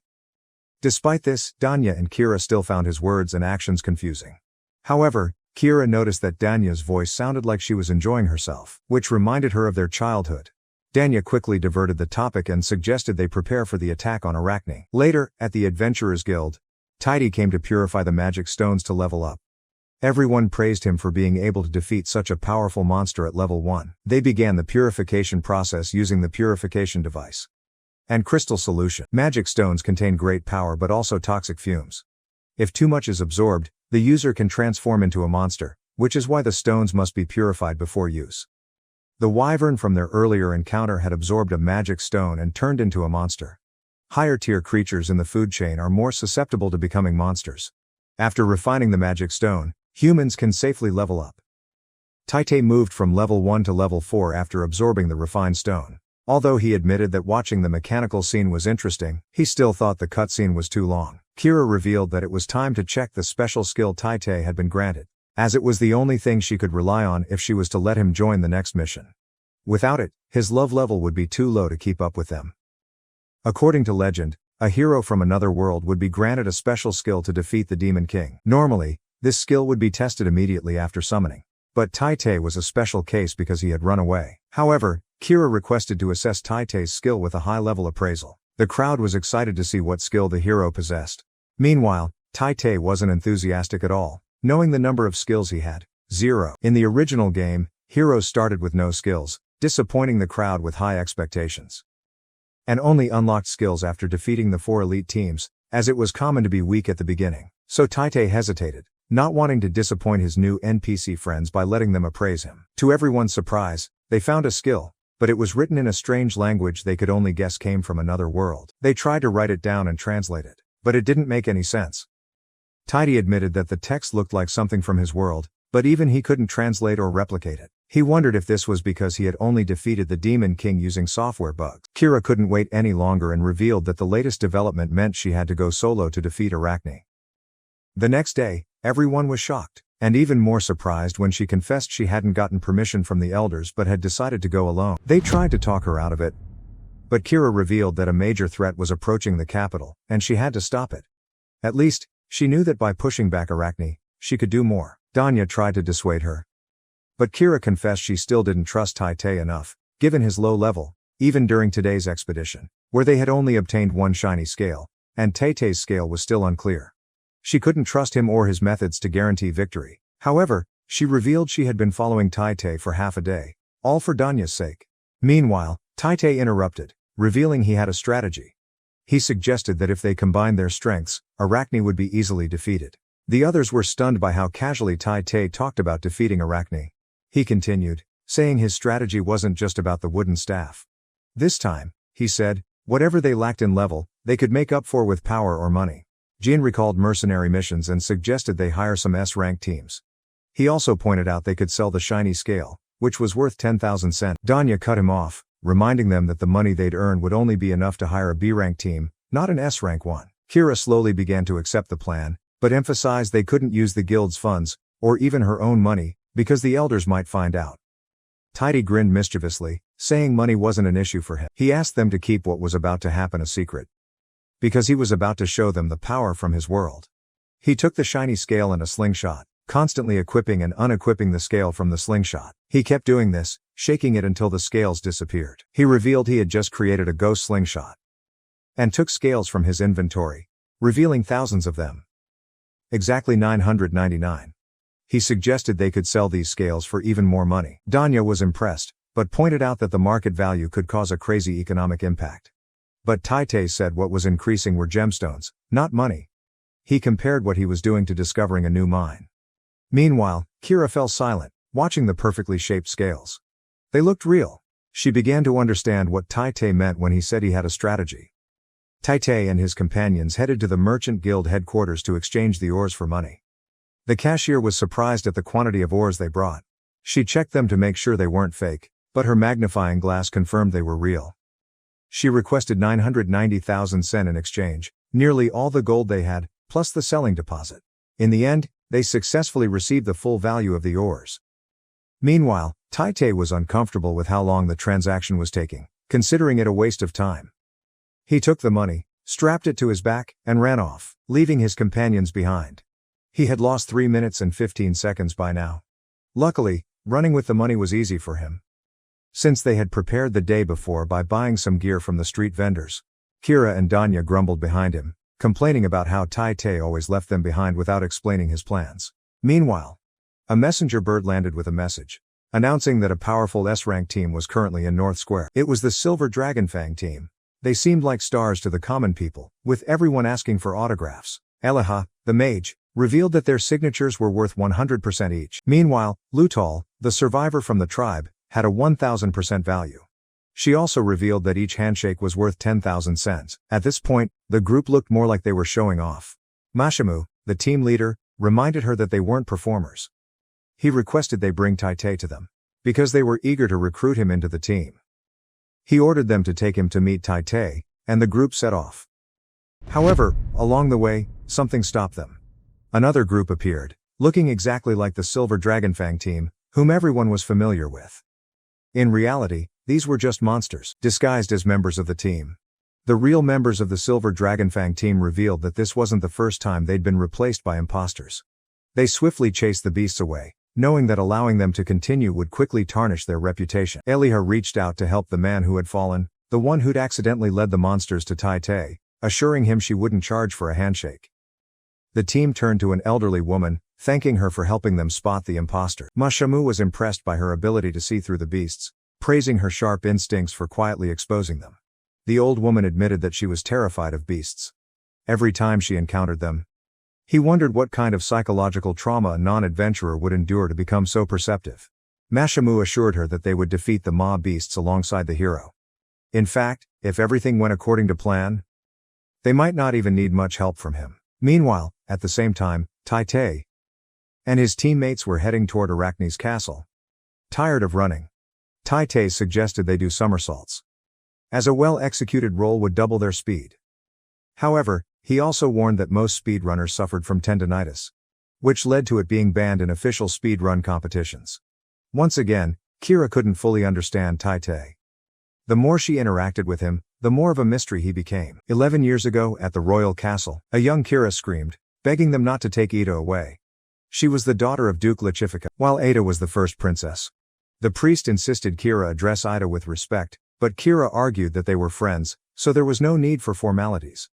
S1: Despite this, Danya and Kira still found his words and actions confusing. However, Kira noticed that Danya's voice sounded like she was enjoying herself, which reminded her of their childhood. Danya quickly diverted the topic and suggested they prepare for the attack on Arachne. Later, at the Adventurers Guild, Taite came to purify the magic stones to level up. Everyone praised him for being able to defeat such a powerful monster at level 1. They began the purification process using the purification device and crystal solution. Magic stones contain great power but also toxic fumes. If too much is absorbed, the user can transform into a monster, which is why the stones must be purified before use. The wyvern from their earlier encounter had absorbed a magic stone and turned into a monster. Higher-tier creatures in the food chain are more susceptible to becoming monsters. After refining the magic stone, humans can safely level up. Taite moved from level 1 to level 4 after absorbing the refined stone. Although he admitted that watching the mechanical scene was interesting, he still thought the cutscene was too long. Kira revealed that it was time to check the special skill Taite had been granted, as it was the only thing she could rely on if she was to let him join the next mission. Without it, his love level would be too low to keep up with them. According to legend, a hero from another world would be granted a special skill to defeat the Demon King. Normally, this skill would be tested immediately after summoning. But Taite was a special case because he had run away. However, Kira requested to assess Taite's skill with a high-level appraisal. The crowd was excited to see what skill the hero possessed. Meanwhile, Taite wasn't enthusiastic at all, knowing the number of skills he had, 0. In the original game, heroes started with no skills, disappointing the crowd with high expectations. And only unlocked skills after defeating the 4 elite teams, as it was common to be weak at the beginning. So Taite hesitated, not wanting to disappoint his new NPC friends by letting them appraise him. To everyone's surprise, they found a skill, but it was written in a strange language they could only guess came from another world. They tried to write it down and translate it, but it didn't make any sense. Taite admitted that the text looked like something from his world, but even he couldn't translate or replicate it. He wondered if this was because he had only defeated the Demon King using software bugs. Kira couldn't wait any longer and revealed that the latest development meant she had to go solo to defeat Arachne. The next day, everyone was shocked, and even more surprised when she confessed she hadn't gotten permission from the elders but had decided to go alone. They tried to talk her out of it, but Kira revealed that a major threat was approaching the capital, and she had to stop it. At least, she knew that by pushing back Arachne, she could do more. Danya tried to dissuade her, but Kira confessed she still didn't trust Taite enough, given his low level, even during today's expedition, where they had only obtained one shiny scale, and Taite's scale was still unclear. She couldn't trust him or his methods to guarantee victory. However, she revealed she had been following Taite for half a day, all for Danya's sake. Meanwhile, Taite interrupted, revealing he had a strategy. He suggested that if they combined their strengths, Arachne would be easily defeated. The others were stunned by how casually Taite talked about defeating Arachne. He continued, saying his strategy wasn't just about the wooden staff. This time, he said, whatever they lacked in level, they could make up for with power or money. Jean recalled mercenary missions and suggested they hire some S-rank teams. He also pointed out they could sell the shiny scale, which was worth 10,000 cents. Danya cut him off, reminding them that the money they'd earn would only be enough to hire a B-rank team, not an S-rank one. Kira slowly began to accept the plan, but emphasized they couldn't use the guild's funds, or even her own money, because the elders might find out. Taite grinned mischievously, saying money wasn't an issue for him. He asked them to keep what was about to happen a secret, because he was about to show them the power from his world. He took the shiny scale and a slingshot, constantly equipping and unequipping the scale from the slingshot. He kept doing this, shaking it until the scales disappeared. He revealed he had just created a ghost slingshot, and took scales from his inventory, revealing thousands of them. Exactly 999. He suggested they could sell these scales for even more money. Danya was impressed, but pointed out that the market value could cause a crazy economic impact. But Taite said what was increasing were gemstones, not money. He compared what he was doing to discovering a new mine. Meanwhile, Kira fell silent, watching the perfectly shaped scales. They looked real. She began to understand what Taite meant when he said he had a strategy. Taite and his companions headed to the Merchant Guild headquarters to exchange the ores for money. The cashier was surprised at the quantity of ores they brought. She checked them to make sure they weren't fake, but her magnifying glass confirmed they were real. She requested 990,000 sen in exchange, nearly all the gold they had, plus the selling deposit. In the end, they successfully received the full value of the ores. Meanwhile, Taite was uncomfortable with how long the transaction was taking, considering it a waste of time. He took the money, strapped it to his back, and ran off, leaving his companions behind. He had lost 3 minutes and 15 seconds by now. Luckily, running with the money was easy for him, since they had prepared the day before by buying some gear from the street vendors. Kira and Danya grumbled behind him, complaining about how Taite always left them behind without explaining his plans. Meanwhile, a messenger bird landed with a message, announcing that a powerful S-rank team was currently in North Square. It was the Silver Dragonfang team. They seemed like stars to the common people, with everyone asking for autographs. Eliha, the mage, revealed that their signatures were worth 100% each. Meanwhile, Lutal, the survivor from the tribe, had a 1000% value. She also revealed that each handshake was worth 10,000 cents. At this point, the group looked more like they were showing off. Mashimu, the team leader, reminded her that they weren't performers. He requested they bring Taite to them, because they were eager to recruit him into the team. He ordered them to take him to meet Taite, and the group set off. However, along the way, something stopped them. Another group appeared, looking exactly like the Silver Dragonfang team, whom everyone was familiar with. In reality, these were just monsters, disguised as members of the team. The real members of the Silver Dragonfang team revealed that this wasn't the first time they'd been replaced by imposters. They swiftly chased the beasts away, knowing that allowing them to continue would quickly tarnish their reputation. Eliha reached out to help the man who had fallen, the one who'd accidentally led the monsters to Taite, assuring him she wouldn't charge for a handshake. The team turned to an elderly woman, thanking her for helping them spot the imposter. Mashimu was impressed by her ability to see through the beasts, praising her sharp instincts for quietly exposing them. The old woman admitted that she was terrified of beasts. Every time she encountered them, he wondered what kind of psychological trauma a non-adventurer would endure to become so perceptive. Mashimu assured her that they would defeat the Ma beasts alongside the hero. In fact, if everything went according to plan, they might not even need much help from him. Meanwhile, at the same time, Taite and his teammates were heading toward Arachne's castle. Tired of running, Taite suggested they do somersaults, as a well-executed roll would double their speed. However, he also warned that most speedrunners suffered from tendinitis, which led to it being banned in official speedrun competitions. Once again, Kira couldn't fully understand Taite. The more she interacted with him, the more of a mystery he became. 11 years ago, at the royal castle, a young Kira screamed, begging them not to take Ada away. She was the daughter of Duke Lechifica, while Ada was the first princess. The priest insisted Kira address Ida with respect, but Kira argued that they were friends, so there was no need for formalities.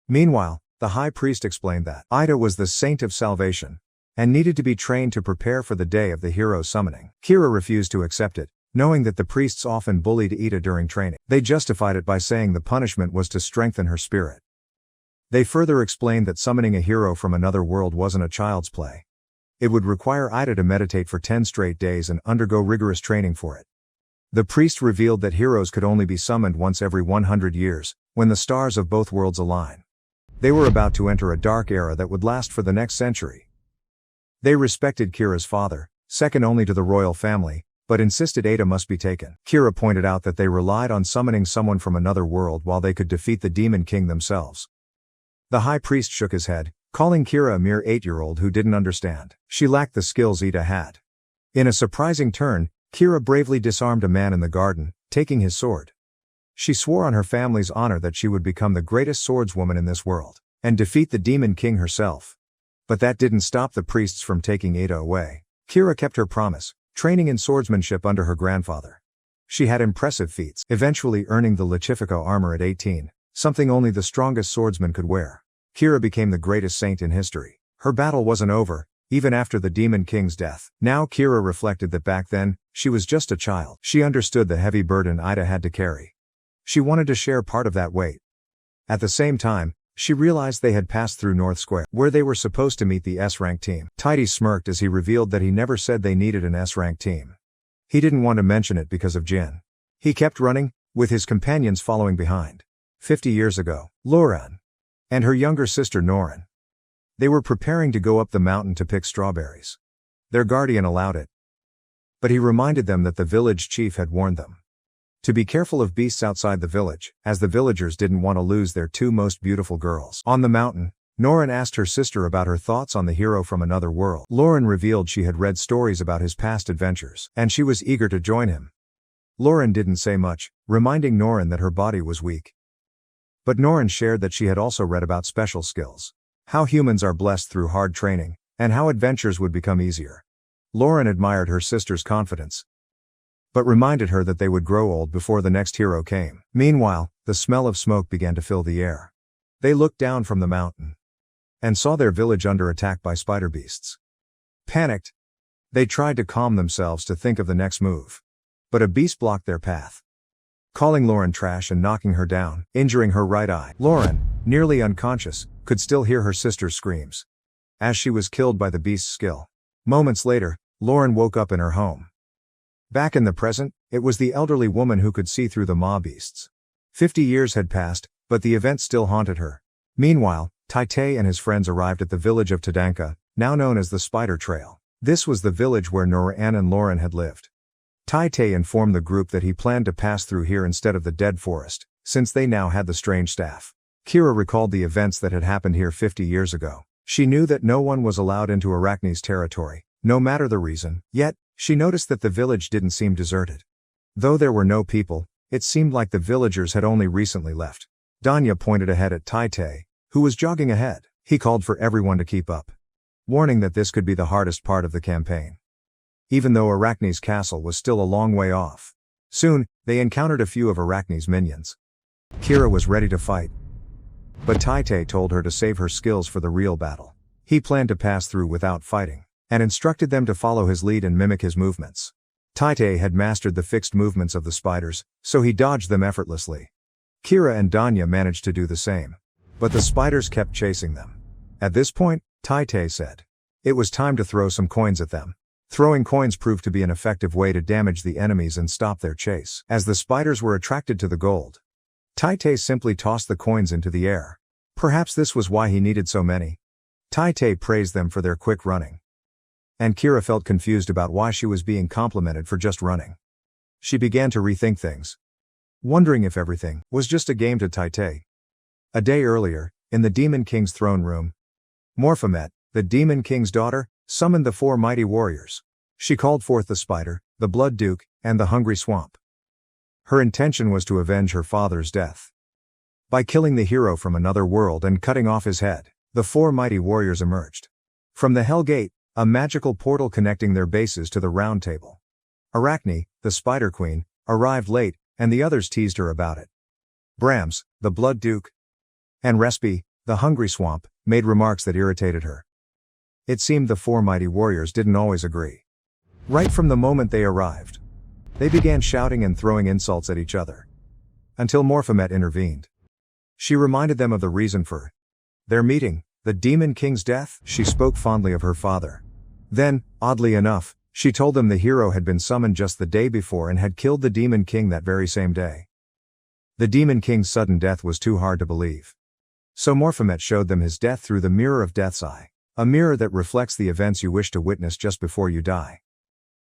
S1: Meanwhile, the high priest explained that Ida was the saint of salvation, and needed to be trained to prepare for the day of the hero's summoning. Kira refused to accept it, knowing that the priests often bullied Ida during training. They justified it by saying the punishment was to strengthen her spirit. They further explained that summoning a hero from another world wasn't a child's play. It would require Ida to meditate for 10 straight days and undergo rigorous training for it. The priest revealed that heroes could only be summoned once every 100 years, when the stars of both worlds align. They were about to enter a dark era that would last for the next century. They respected Kira's father, second only to the royal family, but insisted Ada must be taken. Kira pointed out that they relied on summoning someone from another world while they could defeat the Demon King themselves. The high priest shook his head, calling Kira a mere 8-year-old who didn't understand. She lacked the skills Ida had. In a surprising turn, Kira bravely disarmed a man in the garden, taking his sword. She swore on her family's honor that she would become the greatest swordswoman in this world, and defeat the Demon King herself. But that didn't stop the priests from taking Ada away. Kira kept her promise, training in swordsmanship under her grandfather. She had impressive feats, eventually earning the Lechifico armor at 18, something only the strongest swordsman could wear. Kira became the greatest saint in history. Her battle wasn't over, even after the Demon King's death. Now Kira reflected that back then, she was just a child. She understood the heavy burden Ida had to carry. She wanted to share part of that weight. At the same time, she realized they had passed through North Square, where they were supposed to meet the S-rank team. Tidy smirked as he revealed that he never said they needed an S-rank team. He didn't want to mention it because of Jin. He kept running, with his companions following behind. 50 years ago, Lauren and her younger sister Norin. They were preparing to go up the mountain to pick strawberries. Their guardian allowed it, but he reminded them that the village chief had warned them to be careful of beasts outside the village, as the villagers didn't want to lose their 2 most beautiful girls. On the mountain, Norin asked her sister about her thoughts on the hero from another world. Lauren revealed she had read stories about his past adventures, and she was eager to join him. Lauren didn't say much, reminding Norin that her body was weak. But Norin shared that she had also read about special skills, how humans are blessed through hard training, and how adventures would become easier. Lauren admired her sister's confidence, but reminded her that they would grow old before the next hero came. Meanwhile, the smell of smoke began to fill the air. They looked down from the mountain and saw their village under attack by spider beasts. Panicked, they tried to calm themselves to think of the next move, but a beast blocked their path, calling Lauren trash and knocking her down, injuring her right eye. Lauren, nearly unconscious, could still hear her sister's screams, as she was killed by the beast's skill. Moments later, Lauren woke up in her home. Back in the present, it was the elderly woman who could see through the maw beasts. 50 years had passed, but the event still haunted her. Meanwhile, Tai and his friends arrived at the village of Tadanka, now known as the Spider Trail. This was the village where Noran and Lauren had lived. Tai informed the group that he planned to pass through here instead of the dead forest, since they now had the strange staff. Kira recalled the events that had happened here 50 years ago. She knew that no one was allowed into Arachne's territory, no matter the reason, yet, she noticed that the village didn't seem deserted. Though there were no people, it seemed like the villagers had only recently left. Danya pointed ahead at Tai, who was jogging ahead. He called for everyone to keep up, warning that this could be the hardest part of the campaign. Even though Arachne's castle was still a long way off. Soon, they encountered a few of Arachne's minions. Kira was ready to fight, but Tai told her to save her skills for the real battle. He planned to pass through without fighting, and instructed them to follow his lead and mimic his movements. Tai had mastered the fixed movements of the spiders, so he dodged them effortlessly. Kira and Danya managed to do the same. But the spiders kept chasing them. At this point, Tai said, it was time to throw some coins at them. Throwing coins proved to be an effective way to damage the enemies and stop their chase, as the spiders were attracted to the gold. Tai simply tossed the coins into the air. Perhaps this was why he needed so many. Tai praised them for their quick running. And Kira felt confused about why she was being complimented for just running. She began to rethink things, wondering if everything was just a game to Tai. A day earlier, in the Demon King's throne room, Morphomet, the Demon King's daughter, summoned the 4 mighty warriors. She called forth the Spider, the Blood Duke, and the Hungry Swamp. Her intention was to avenge her father's death. By killing the hero from another world and cutting off his head, the 4 mighty warriors emerged from the Hell Gate, a magical portal connecting their bases to the Round Table. Arachne, the Spider Queen, arrived late, and the others teased her about it. Brahms, the Blood Duke, and Respi, the Hungry Swamp, made remarks that irritated her. It seemed the 4 mighty warriors didn't always agree. Right from the moment they arrived, they began shouting and throwing insults at each other. Until Morphomet intervened. She reminded them of the reason for their meeting, the Demon King's death. She spoke fondly of her father. Then, oddly enough, she told them the hero had been summoned just the day before and had killed the Demon King that very same day. The Demon King's sudden death was too hard to believe. So Morphomet showed them his death through the Mirror of Death's Eye, a mirror that reflects the events you wish to witness just before you die.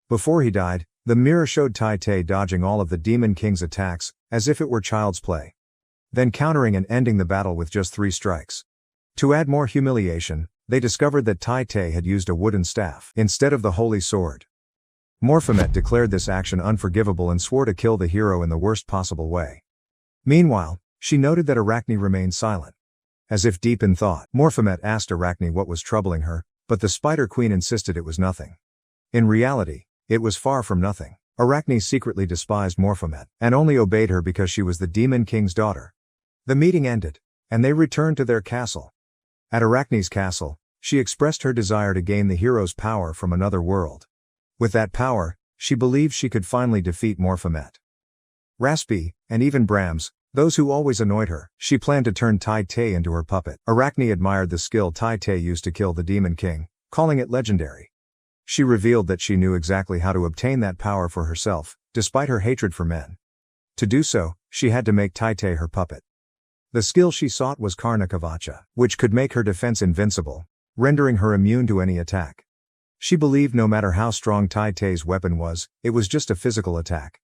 S1: Before he died, the mirror showed Tai dodging all of the Demon King's attacks, as if it were child's play. Then countering and ending the battle with just 3 strikes. To add more humiliation, they discovered that Tai had used a wooden staff instead of the holy sword. Morphomet declared this action unforgivable and swore to kill the hero in the worst possible way. Meanwhile, she noted that Arachne remained silent. As if deep in thought, Morphomet asked Arachne what was troubling her, but the Spider Queen insisted it was nothing. In reality, it was far from nothing. Arachne secretly despised Morphomet, and only obeyed her because she was the Demon King's daughter. The meeting ended, and they returned to their castle. At Arachne's castle, she expressed her desire to gain the hero's power from another world. With that power, she believed she could finally defeat Morphomet, Raspi, and even Brahms, those who always annoyed her. She planned to turn Tai into her puppet. Arachne admired the skill Tai used to kill the Demon King, calling it legendary. She revealed that she knew exactly how to obtain that power for herself, despite her hatred for men. To do so, she had to make Tai her puppet. The skill she sought was Karnakavacha, which could make her defense invincible, rendering her immune to any attack. She believed no matter how strong Tai weapon was, it was just a physical attack,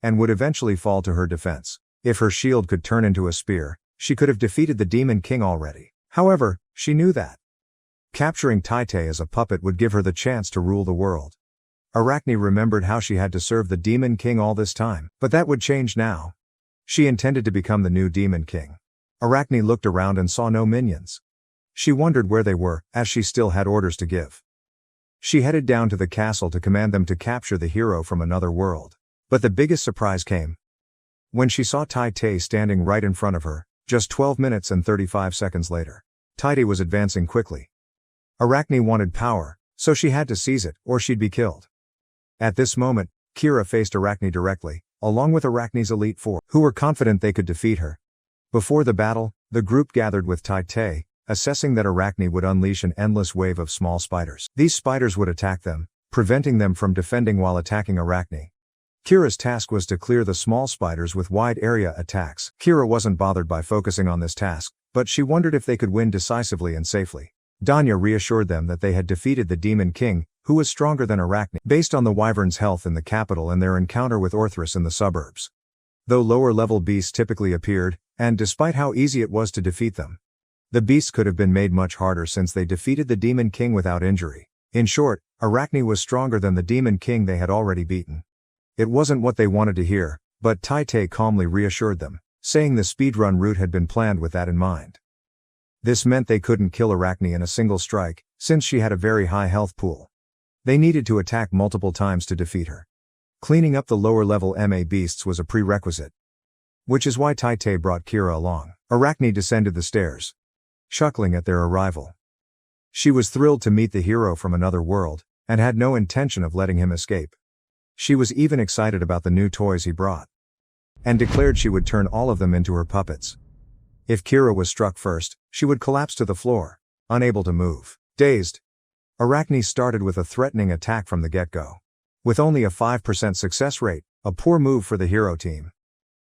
S1: and would eventually fall to her defense. If her shield could turn into a spear, she could have defeated the Demon King already. However, she knew that capturing Tai as a puppet would give her the chance to rule the world. Arachne remembered how she had to serve the Demon King all this time, but that would change now. She intended to become the new Demon King. Arachne looked around and saw no minions. She wondered where they were, as she still had orders to give. She headed down to the castle to command them to capture the hero from another world. But the biggest surprise came when she saw Tai standing right in front of her, just 12 minutes and 35 seconds later. Tai was advancing quickly. Arachne wanted power, so she had to seize it, or she'd be killed. At this moment, Kira faced Arachne directly, along with Arachne's Elite Four, who were confident they could defeat her. Before the battle, the group gathered with Tai, assessing that Arachne would unleash an endless wave of small spiders. These spiders would attack them, preventing them from defending while attacking Arachne. Kira's task was to clear the small spiders with wide area attacks. Kira wasn't bothered by focusing on this task, but she wondered if they could win decisively and safely. Danya reassured them that they had defeated the Demon King, who was stronger than Arachne, based on the wyvern's health in the capital and their encounter with Orthrus in the suburbs. Though lower-level beasts typically appeared, and despite how easy it was to defeat them, the beasts could have been made much harder since they defeated the Demon King without injury. In short, Arachne was stronger than the Demon King they had already beaten. It wasn't what they wanted to hear, but Tai calmly reassured them, saying the speedrun route had been planned with that in mind. This meant they couldn't kill Arachne in a single strike, since she had a very high health pool. They needed to attack multiple times to defeat her. Cleaning up the lower-level MA beasts was a prerequisite. Which is why Tai brought Kira along. Arachne descended the stairs, chuckling at their arrival. She was thrilled to meet the hero from another world, and had no intention of letting him escape. She was even excited about the new toys he brought, and declared she would turn all of them into her puppets. If Kira was struck first, she would collapse to the floor, unable to move. Dazed, Arachne started with a threatening attack from the get-go. With only a 5% success rate, a poor move for the hero team.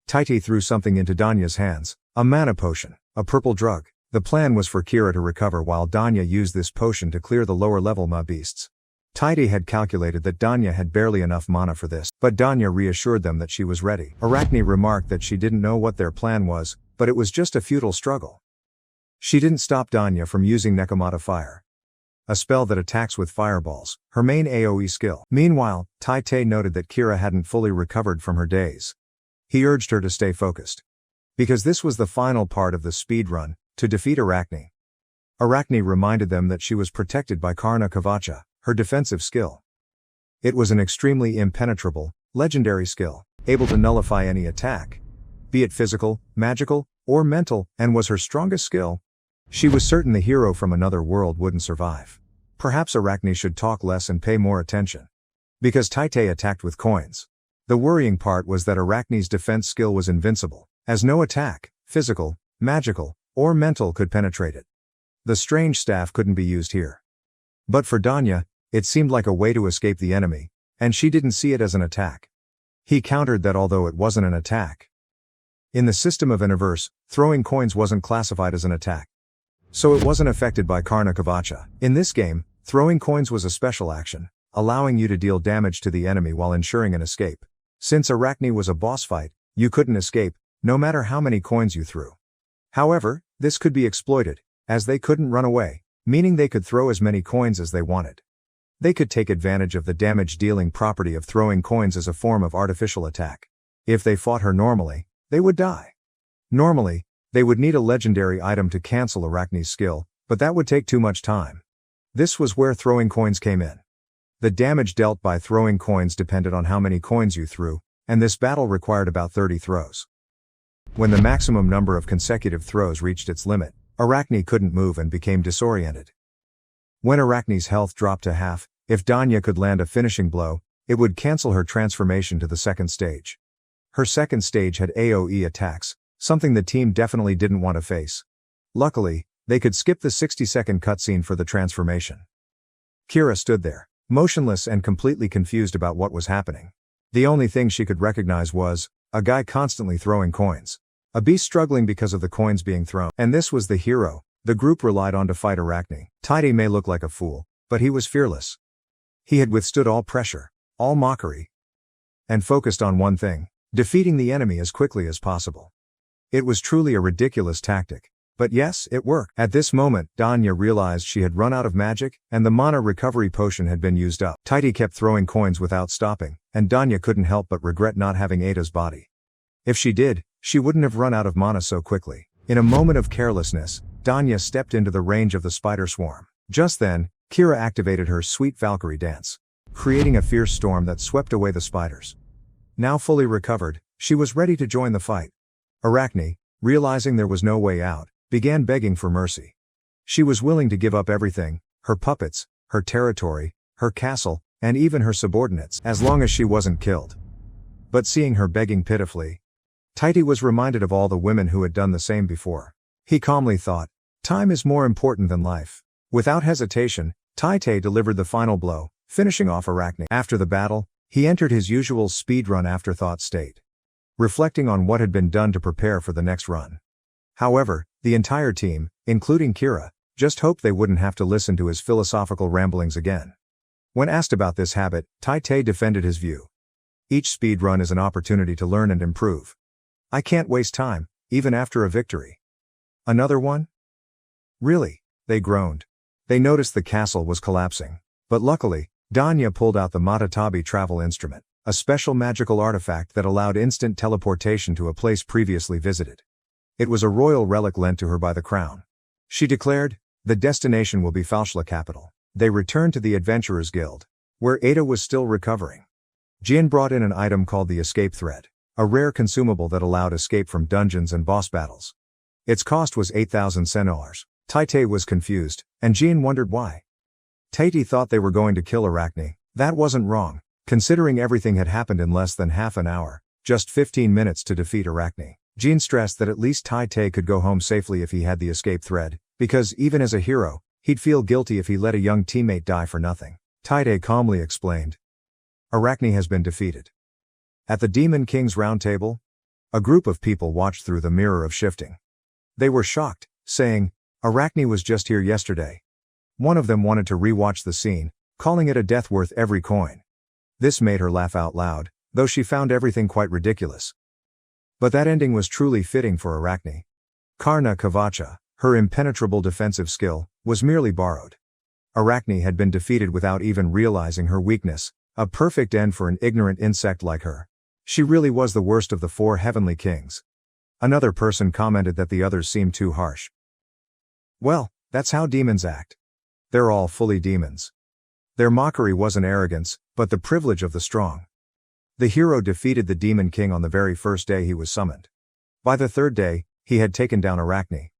S1: Tai threw something into Danya's hands, a mana potion, a purple drug. The plan was for Kira to recover while Danya used this potion to clear the lower-level MA beasts. Tai had calculated that Danya had barely enough mana for this, but Danya reassured them that she was ready. Arachne remarked that she didn't know what their plan was, but it was just a futile struggle. She didn't stop Danya from using Nekomata Fire, a spell that attacks with fireballs, her main AoE skill. Meanwhile, Tai noted that Kira hadn't fully recovered from her daze. He urged her to stay focused, because this was the final part of the speedrun, to defeat Arachne. Arachne reminded them that she was protected by Karna Kavacha, her defensive skill. It was an extremely impenetrable, legendary skill, able to nullify any attack, be it physical, magical, or mental, and was her strongest skill. She was certain the hero from another world wouldn't survive. Perhaps Arachne should talk less and pay more attention. Because Tai attacked with coins. The worrying part was that Arachne's defense skill was invincible, as no attack, physical, magical, or mental could penetrate it. The strange staff couldn't be used here. But for Danya, it seemed like a way to escape the enemy, and she didn't see it as an attack. He countered that although it wasn't an attack, in the system of Universe, throwing coins wasn't classified as an attack. So it wasn't affected by Karna Kavacha. In this game, throwing coins was a special action, allowing you to deal damage to the enemy while ensuring an escape. Since Arachne was a boss fight, you couldn't escape, no matter how many coins you threw. However, this could be exploited, as they couldn't run away, meaning they could throw as many coins as they wanted. They could take advantage of the damage-dealing property of throwing coins as a form of artificial attack. If they fought her normally, they would die. Normally, they would need a legendary item to cancel Arachne's skill, but that would take too much time. This was where throwing coins came in. The damage dealt by throwing coins depended on how many coins you threw, and this battle required about 30 throws. When the maximum number of consecutive throws reached its limit, Arachne couldn't move and became disoriented. When Arachne's health dropped to half, if Danya could land a finishing blow, it would cancel her transformation to the second stage. Her second stage had AoE attacks, something the team definitely didn't want to face. Luckily, they could skip the 60-second cutscene for the transformation. Kira stood there, motionless and completely confused about what was happening. The only thing she could recognize was a guy constantly throwing coins. A beast struggling because of the coins being thrown. And this was the hero the group relied on to fight Arachne. Tai may look like a fool, but he was fearless. He had withstood all pressure, all mockery, and focused on one thing: defeating the enemy as quickly as possible. It was truly a ridiculous tactic. But yes, it worked. At this moment, Danya realized she had run out of magic, and the mana recovery potion had been used up. Tai kept throwing coins without stopping, and Danya couldn't help but regret not having Ada's body. If she did, she wouldn't have run out of mana so quickly. In a moment of carelessness, Danya stepped into the range of the spider swarm. Just then, Kira activated her sweet Valkyrie dance, creating a fierce storm that swept away the spiders. Now fully recovered, she was ready to join the fight. Arachne, realizing there was no way out, began begging for mercy. She was willing to give up everything, her puppets, her territory, her castle, and even her subordinates, as long as she wasn't killed. But seeing her begging pitifully, Tai was reminded of all the women who had done the same before. He calmly thought, time is more important than life. Without hesitation, Tai delivered the final blow, finishing off Arachne. After the battle, he entered his usual speedrun afterthought state, reflecting on what had been done to prepare for the next run. However, the entire team, including Kira, just hoped they wouldn't have to listen to his philosophical ramblings again. When asked about this habit, Tai-Te defended his view. Each speedrun is an opportunity to learn and improve. I can't waste time, even after a victory. Another one? Really? They groaned. They noticed the castle was collapsing. But luckily, Danya pulled out the Matatabi travel instrument, a special magical artifact that allowed instant teleportation to a place previously visited. It was a royal relic lent to her by the crown. She declared, "The destination will be Falshla capital." They returned to the Adventurers Guild, where Ada was still recovering. Jin brought in an item called the Escape Thread, a rare consumable that allowed escape from dungeons and boss battles. Its cost was 8,000 centaurs. Tai-Te was confused, and Jin wondered why. Tai-Te thought they were going to kill Arachne. That wasn't wrong, considering everything had happened in less than half an hour, just 15 minutes to defeat Arachne. Jin stressed that at least Tai-Te could go home safely if he had the escape thread, because even as a hero, he'd feel guilty if he let a young teammate die for nothing. Tai-Te calmly explained. Arachne has been defeated. At the Demon King's round table, a group of people watched through the mirror of shifting. They were shocked, saying, "Arachne was just here yesterday." One of them wanted to re-watch the scene, calling it a death worth every coin. This made her laugh out loud, though she found everything quite ridiculous. But that ending was truly fitting for Arachne. Karna Kavacha, her impenetrable defensive skill, was merely borrowed. Arachne had been defeated without even realizing her weakness, a perfect end for an ignorant insect like her. She really was the worst of the four heavenly kings. Another person commented that the others seemed too harsh. Well, that's how demons act. They're all fully demons. Their mockery wasn't arrogance, but the privilege of the strong. The hero defeated the Demon King on the very first day he was summoned. By the third day, he had taken down Arachne.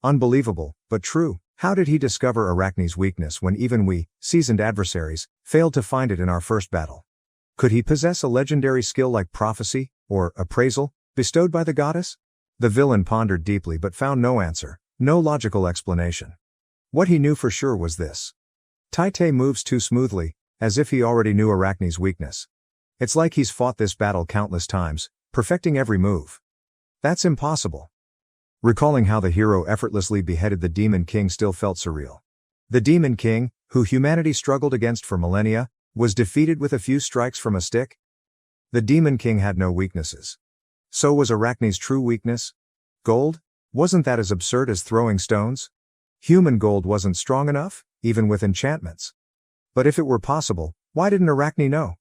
S1: Unbelievable, but true. How did he discover Arachne's weakness when even we, seasoned adversaries, failed to find it in our first battle? Could he possess a legendary skill like prophecy, or appraisal, bestowed by the goddess? The villain pondered deeply but found no answer, no logical explanation. What he knew for sure was this. Tai-Te moves too smoothly, as if he already knew Arachne's weakness. It's like he's fought this battle countless times, perfecting every move. That's impossible. Recalling how the hero effortlessly beheaded the Demon King still felt surreal. The Demon King, who humanity struggled against for millennia, was defeated with a few strikes from a stick? The Demon King had no weaknesses. So was Arachne's true weakness? Gold? Wasn't that as absurd as throwing stones? Human gold wasn't strong enough, even with enchantments. But if it were possible, why didn't Arachne know?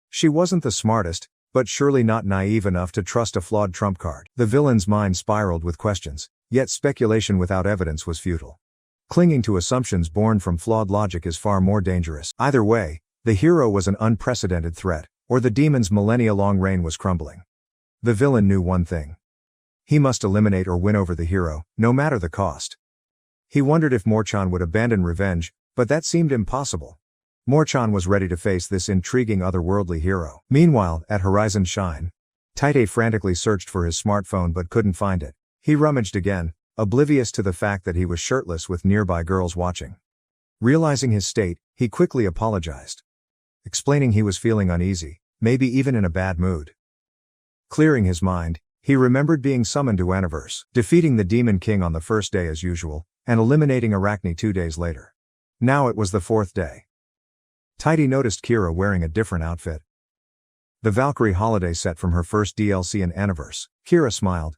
S1: She wasn't the smartest, but surely not naive enough to trust a flawed trump card. The villain's mind spiraled with questions, yet speculation without evidence was futile. Clinging to assumptions born from flawed logic is far more dangerous. Either way, the hero was an unprecedented threat, or the demon's millennia-long reign was crumbling. The villain knew one thing. He must eliminate or win over the hero, no matter the cost. He wondered if Morchan would abandon revenge, but that seemed impossible. Morchan was ready to face this intriguing otherworldly hero. Meanwhile, at Horizon Shine, Tai-Te frantically searched for his smartphone but couldn't find it. He rummaged again, oblivious to the fact that he was shirtless with nearby girls watching. Realizing his state, he quickly apologized, explaining he was feeling uneasy, maybe even in a bad mood. Clearing his mind, he remembered being summoned to Anniverse, defeating the Demon King on the first day as usual, and eliminating Arachne 2 days later. Now it was the 4th day. Tai-Te noticed Kira wearing a different outfit. The Valkyrie holiday set from her first DLC in Anniverse. Kira smiled.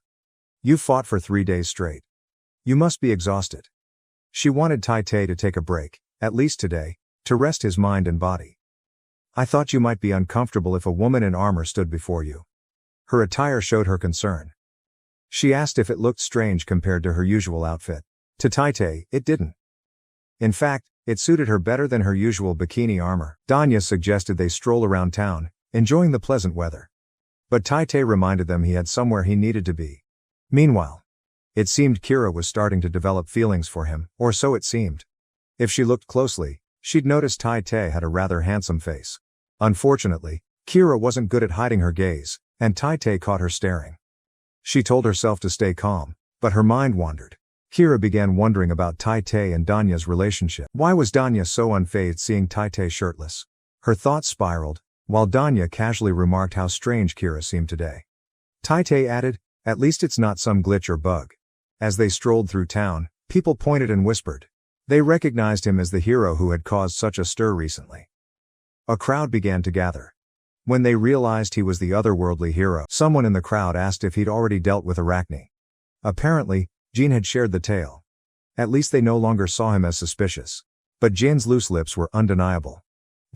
S1: "You've fought for 3 days straight. You must be exhausted." She wanted Tai-Te to take a break, at least today, to rest his mind and body. "I thought you might be uncomfortable if a woman in armor stood before you." Her attire showed her concern. She asked if it looked strange compared to her usual outfit. To Tai-Te, it didn't. In fact, it suited her better than her usual bikini armor. Danya suggested they stroll around town, enjoying the pleasant weather. But Tai-Te reminded them he had somewhere he needed to be. Meanwhile, it seemed Kira was starting to develop feelings for him, or so it seemed. If she looked closely, she'd notice Tai-Te had a rather handsome face. Unfortunately, Kira wasn't good at hiding her gaze, and Tai-Te caught her staring. She told herself to stay calm, but her mind wandered. Kira began wondering about Tai-Te and Danya's relationship. Why was Danya so unfazed seeing Tai-Te shirtless? Her thoughts spiraled, while Danya casually remarked how strange Kira seemed today. Taite added, "At least it's not some glitch or bug." As they strolled through town, people pointed and whispered. They recognized him as the hero who had caused such a stir recently. A crowd began to gather. When they realized he was the otherworldly hero, someone in the crowd asked if he'd already dealt with Arachne. Apparently, Jean had shared the tale. At least they no longer saw him as suspicious. But Jean's loose lips were undeniable.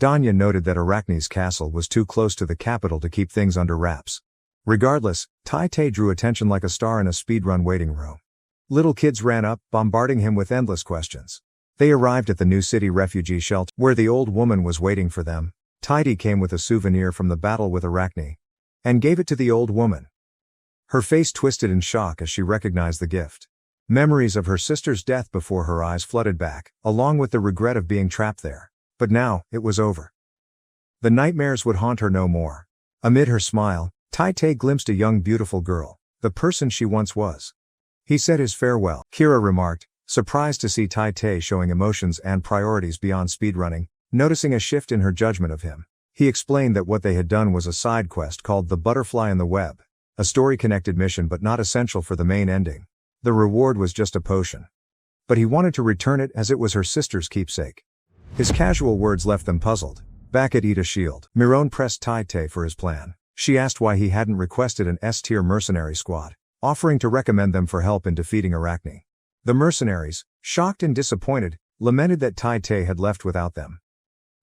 S1: Danya noted that Arachne's castle was too close to the capital to keep things under wraps. Regardless, Taite drew attention like a star in a speedrun waiting room. Little kids ran up, bombarding him with endless questions. They arrived at the new city refugee shelter, where the old woman was waiting for them. Taite came with a souvenir from the battle with Arachne and gave it to the old woman. Her face twisted in shock as she recognized the gift. Memories of her sister's death before her eyes flooded back, along with the regret of being trapped there. But now, it was over. The nightmares would haunt her no more. Amid her smile, Taite glimpsed a young beautiful girl, the person she once was. He said his farewell, Kira remarked, surprised to see Taite showing emotions and priorities beyond speedrunning, noticing a shift in her judgment of him. He explained that what they had done was a side quest called The Butterfly in the Web, a story-connected mission but not essential for the main ending. The reward was just a potion. But he wanted to return it as it was her sister's keepsake. His casual words left them puzzled. Back at Ida Shield, Miron pressed Taite for his plan. She asked why he hadn't requested an S-tier mercenary squad, offering to recommend them for help in defeating Arachne. The mercenaries, shocked and disappointed, lamented that Taite had left without them.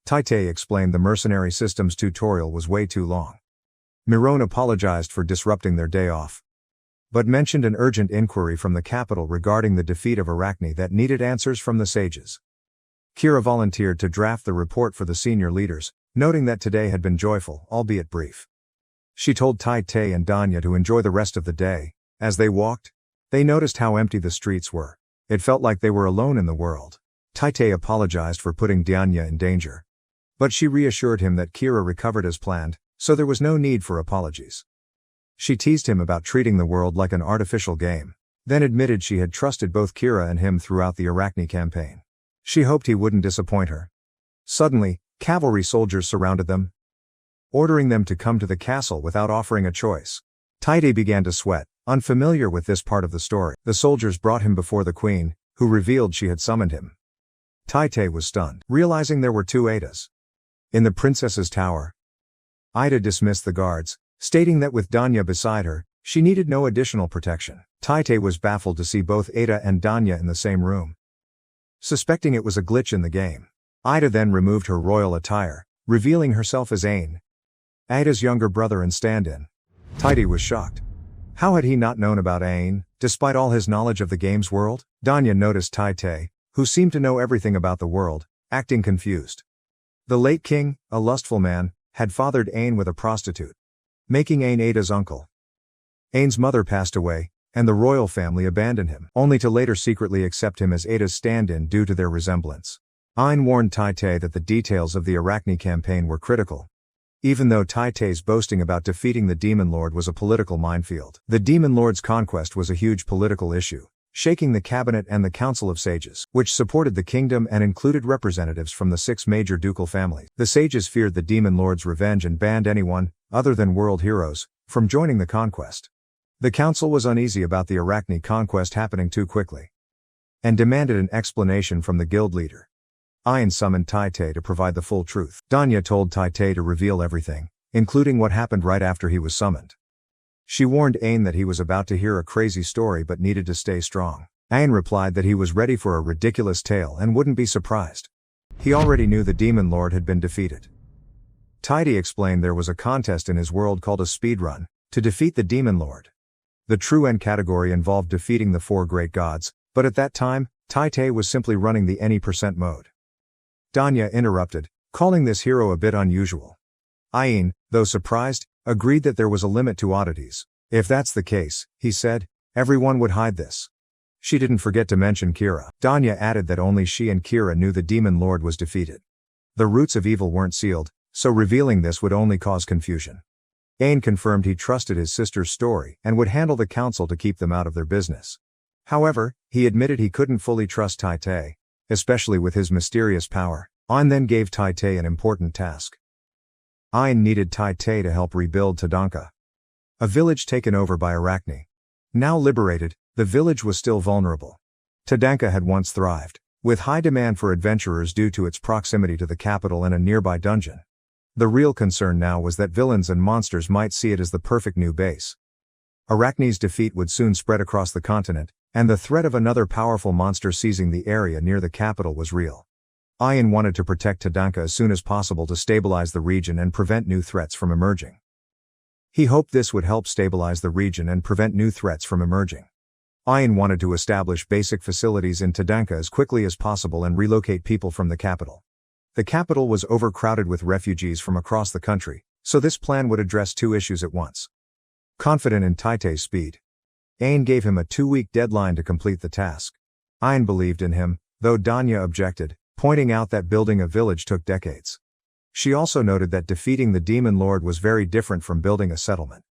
S1: Taite explained the mercenary systems tutorial was way too long. Miron apologized for disrupting their day off, but mentioned an urgent inquiry from the capital regarding the defeat of Arachne that needed answers from the sages. Kira volunteered to draft the report for the senior leaders, noting that today had been joyful, albeit brief. She told Taite and Danya to enjoy the rest of the day. As they walked, they noticed how empty the streets were. It felt like they were alone in the world. Taite apologized for putting Danya in danger, but she reassured him that Kira recovered as planned, so there was no need for apologies. She teased him about treating the world like an artificial game, then admitted she had trusted both Kira and him throughout the Arachne campaign. She hoped he wouldn't disappoint her. Suddenly, cavalry soldiers surrounded them, ordering them to come to the castle without offering a choice. Taite began to sweat, unfamiliar with this part of the story. The soldiers brought him before the queen, who revealed she had summoned him. Taite was stunned, realizing there were two Idas in the princess's tower. Ida dismissed the guards, stating that with Danya beside her, she needed no additional protection. Taite was baffled to see both Ada and Danya in the same room, suspecting it was a glitch in the game. Ida then removed her royal attire, revealing herself as Ain, Ada's younger brother and stand-in. Taite was shocked. How had he not known about Ain, despite all his knowledge of the game's world? Danya noticed Taite, who seemed to know everything about the world, acting confused. The late king, a lustful man, had fathered Ain with a prostitute, making Ain Ada's uncle. Ain's mother passed away, and the royal family abandoned him, only to later secretly accept him as Ada's stand-in due to their resemblance. Ain warned Taite that the details of the Arachne campaign were critical. Even though Taite's boasting about defeating the Demon Lord was a political minefield, the Demon Lord's conquest was a huge political issue, shaking the cabinet and the Council of Sages, which supported the kingdom and included representatives from the 6 major ducal families. The sages feared the Demon Lord's revenge and banned anyone, other than world heroes, from joining the conquest. The council was uneasy about the Arachne conquest happening too quickly, and demanded an explanation from the guild leader. Ain summoned Taite to provide the full truth. Danya told Taite to reveal everything, including what happened right after he was summoned. She warned Ain that he was about to hear a crazy story but needed to stay strong. Ain replied that he was ready for a ridiculous tale and wouldn't be surprised. He already knew the Demon Lord had been defeated. Taite explained there was a contest in his world called a speedrun, to defeat the Demon Lord. The true end category involved defeating the 4 great gods, but at that time, Taite was simply running the any % mode. Danya interrupted, calling this hero a bit unusual. Ain, though surprised, agreed that there was a limit to oddities. If that's the case, he said, everyone would hide this. She didn't forget to mention Kira. Danya added that only she and Kira knew the Demon Lord was defeated. The roots of evil weren't sealed, so revealing this would only cause confusion. Ain confirmed he trusted his sister's story and would handle the council to keep them out of their business. However, he admitted he couldn't fully trust Taite, especially with his mysterious power. Ain then gave Tai an important task. Ain needed Tai to help rebuild Tadanka, a village taken over by Arachne. Now liberated, the village was still vulnerable. Tadanka had once thrived, with high demand for adventurers due to its proximity to the capital and a nearby dungeon. The real concern now was that villains and monsters might see it as the perfect new base. Arachne's defeat would soon spread across the continent, and the threat of another powerful monster seizing the area near the capital was real. Ain wanted to protect Tadanka as soon as possible to stabilize the region and prevent new threats from emerging. He hoped this would help stabilize the region and prevent new threats from emerging. Ain wanted to establish basic facilities in Tadanka as quickly as possible and relocate people from the capital. The capital was overcrowded with refugees from across the country, so this plan would address two issues at once. Confident in Taite's speed, Ain gave him a 2-week deadline to complete the task. Ain believed in him, though Danya objected, pointing out that building a village took decades. She also noted that defeating the demon lord was very different from building a settlement.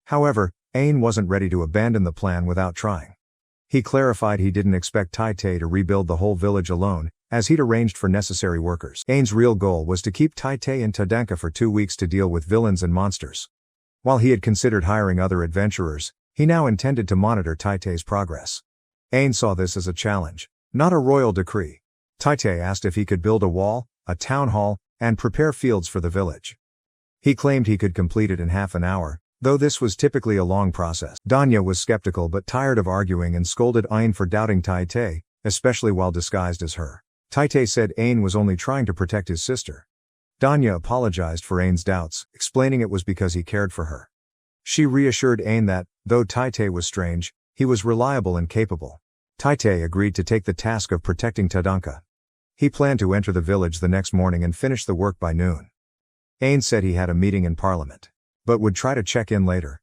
S1: However, Ain wasn't ready to abandon the plan without trying. He clarified he didn't expect Taite to rebuild the whole village alone, as he'd arranged for necessary workers. Ain's real goal was to keep Taite in Tadanka for 2 weeks to deal with villains and monsters. While he had considered hiring other adventurers, he now intended to monitor Taite's progress. Ain saw this as a challenge, not a royal decree. Taite asked if he could build a wall, a town hall, and prepare fields for the village. He claimed he could complete it in half an hour, though this was typically a long process. Danya was skeptical but tired of arguing and scolded Ain for doubting Taite, especially while disguised as her. Taite said Ain was only trying to protect his sister. Danya apologized for Ain's doubts, explaining it was because he cared for her. She reassured Ain that, though Taite was strange, he was reliable and capable. Taite agreed to take the task of protecting Tadanka. He planned to enter the village the next morning and finish the work by noon. Ain said he had a meeting in Parliament, but would try to check in later.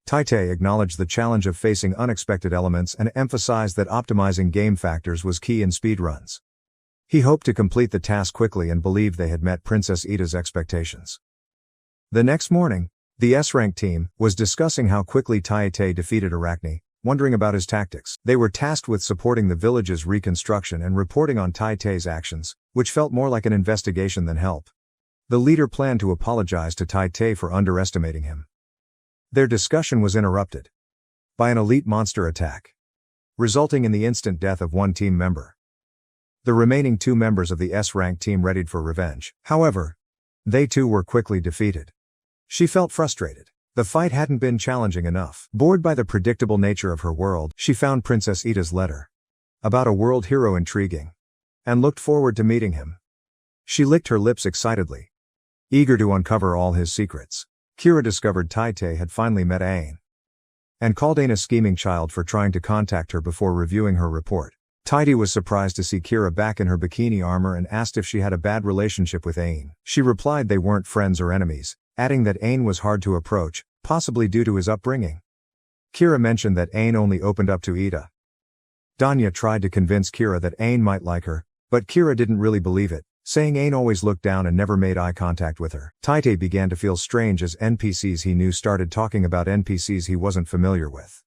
S1: Taite acknowledged the challenge of facing unexpected elements and emphasized that optimizing game factors was key in speedruns. He hoped to complete the task quickly and believed they had met Princess Ida's expectations. The next morning, the S-rank team was discussing how quickly Taite defeated Arachne, wondering about his tactics. They were tasked with supporting the village's reconstruction and reporting on Taite's actions, which felt more like an investigation than help. The leader planned to apologize to Taite for underestimating him. Their discussion was interrupted by an elite monster attack, resulting in the instant death of one team member. The remaining 2 members of the S-rank team readied for revenge. However, they too were quickly defeated. She felt frustrated. The fight hadn't been challenging enough. Bored by the predictable nature of her world, she found Princess Ida's letter about a world hero intriguing, and looked forward to meeting him. She licked her lips excitedly, eager to uncover all his secrets. Kira discovered Taite had finally met Ain, and called Ain a scheming child for trying to contact her before reviewing her report. Taite was surprised to see Kira back in her bikini armor and asked if she had a bad relationship with Ain. She replied they weren't friends or enemies, adding that Ain was hard to approach, possibly due to his upbringing. Kira mentioned that Ain only opened up to Ida. Danya tried to convince Kira that Ain might like her, but Kira didn't really believe it, saying Ain always looked down and never made eye contact with her. Taite began to feel strange as NPCs he knew started talking about NPCs he wasn't familiar with.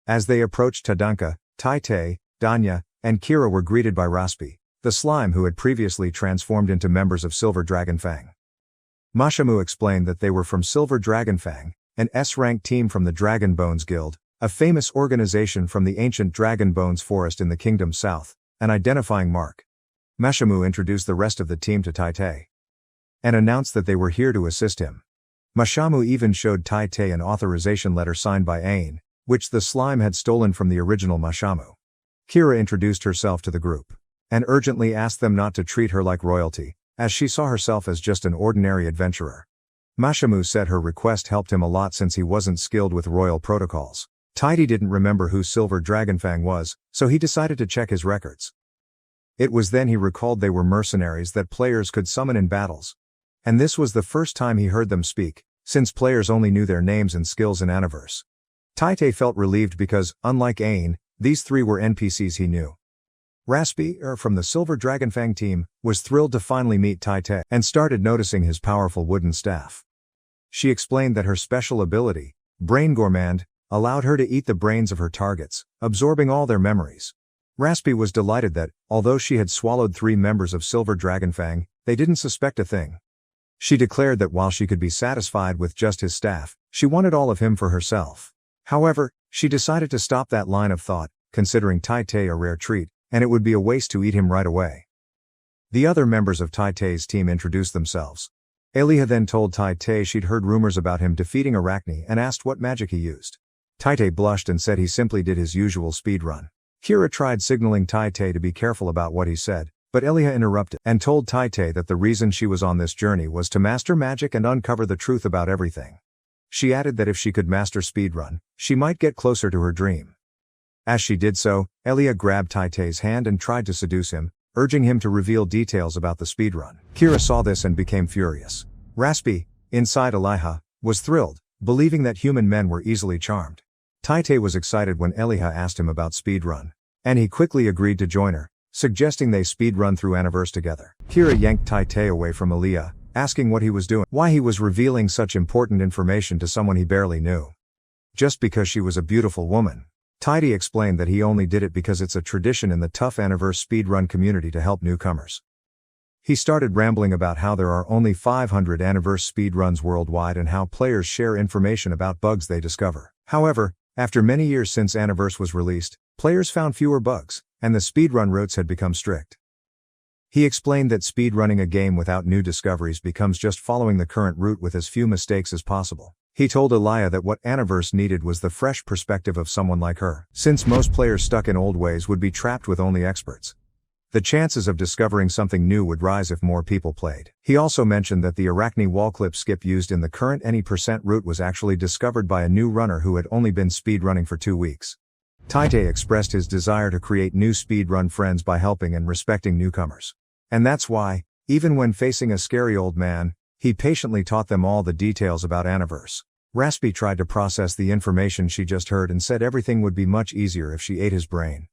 S1: As they approached Tadanka, Taite, Danya, and Kira were greeted by Raspi, the slime who had previously transformed into members of Silver Dragonfang. Mashamu explained that they were from Silver Dragonfang, an S-rank team from the Dragon Bones Guild, a famous organization from the ancient Dragon Bones forest in the Kingdom's south, an identifying mark. Mashamu introduced the rest of the team to Taite, and announced that they were here to assist him. Mashamu even showed Taite an authorization letter signed by Ain, which the slime had stolen from the original Mashamu. Kira introduced herself to the group, and urgently asked them not to treat her like royalty, as she saw herself as just an ordinary adventurer. Mashamu said her request helped him a lot since he wasn't skilled with royal protocols. Taite didn't remember who Silver Dragonfang was, so he decided to check his records. It was then he recalled they were mercenaries that players could summon in battles. And this was the first time he heard them speak, since players only knew their names and skills in Aniverse. Taite felt relieved because, unlike Ain, these 3 were NPCs he knew. Raspi, from the Silver Dragonfang team, was thrilled to finally meet Taite and started noticing his powerful wooden staff. She explained that her special ability, Brain Gourmand, allowed her to eat the brains of her targets, absorbing all their memories. Raspy was delighted that, although she had swallowed 3 members of Silver Dragonfang, they didn't suspect a thing. She declared that while she could be satisfied with just his staff, she wanted all of him for herself. However, she decided to stop that line of thought, considering Tai Tai a rare treat, and it would be a waste to eat him right away. The other members of Tai Tai's team introduced themselves. Elia then told Tai Tai she'd heard rumors about him defeating Arachne and asked what magic he used. Tai Tai blushed and said he simply did his usual speed run. Kira tried signaling Tai Tai to be careful about what he said, but Elia interrupted and told Tai Tai that the reason she was on this journey was to master magic and uncover the truth about everything. She added that if she could master speedrun, she might get closer to her dream. As she did so, Elia grabbed Tai Tai's hand and tried to seduce him, urging him to reveal details about the speedrun. Kira saw this and became furious. Raspy, inside Elia, was thrilled, believing that human men were easily charmed. Tai Tai was excited when Elia asked him about speedrun, and he quickly agreed to join her, suggesting they speedrun through Aniverse together. Kira yanked Tai Tai away from Elia, asking what he was doing, why he was revealing such important information to someone he barely knew. Just because she was a beautiful woman. Tai Tai explained that he only did it because it's a tradition in the tough Aniverse speedrun community to help newcomers. He started rambling about how there are only 500 Aniverse speedruns worldwide and how players share information about bugs they discover. However, after many years since Aniverse was released, players found fewer bugs, and the speedrun routes had become strict. He explained that speedrunning a game without new discoveries becomes just following the current route with as few mistakes as possible. He told Elia that what Aniverse needed was the fresh perspective of someone like her, since most players stuck in old ways would be trapped with only experts. The chances of discovering something new would rise if more people played. He also mentioned that the Arachne wallclip skip used in the current any% route was actually discovered by a new runner who had only been speedrunning for 2 weeks. Tai Tai expressed his desire to create new speedrun friends by helping and respecting newcomers. And that's why, even when facing a scary old man, he patiently taught them all the details about Aniverse. Raspy tried to process the information she just heard and said everything would be much easier if she ate his brain.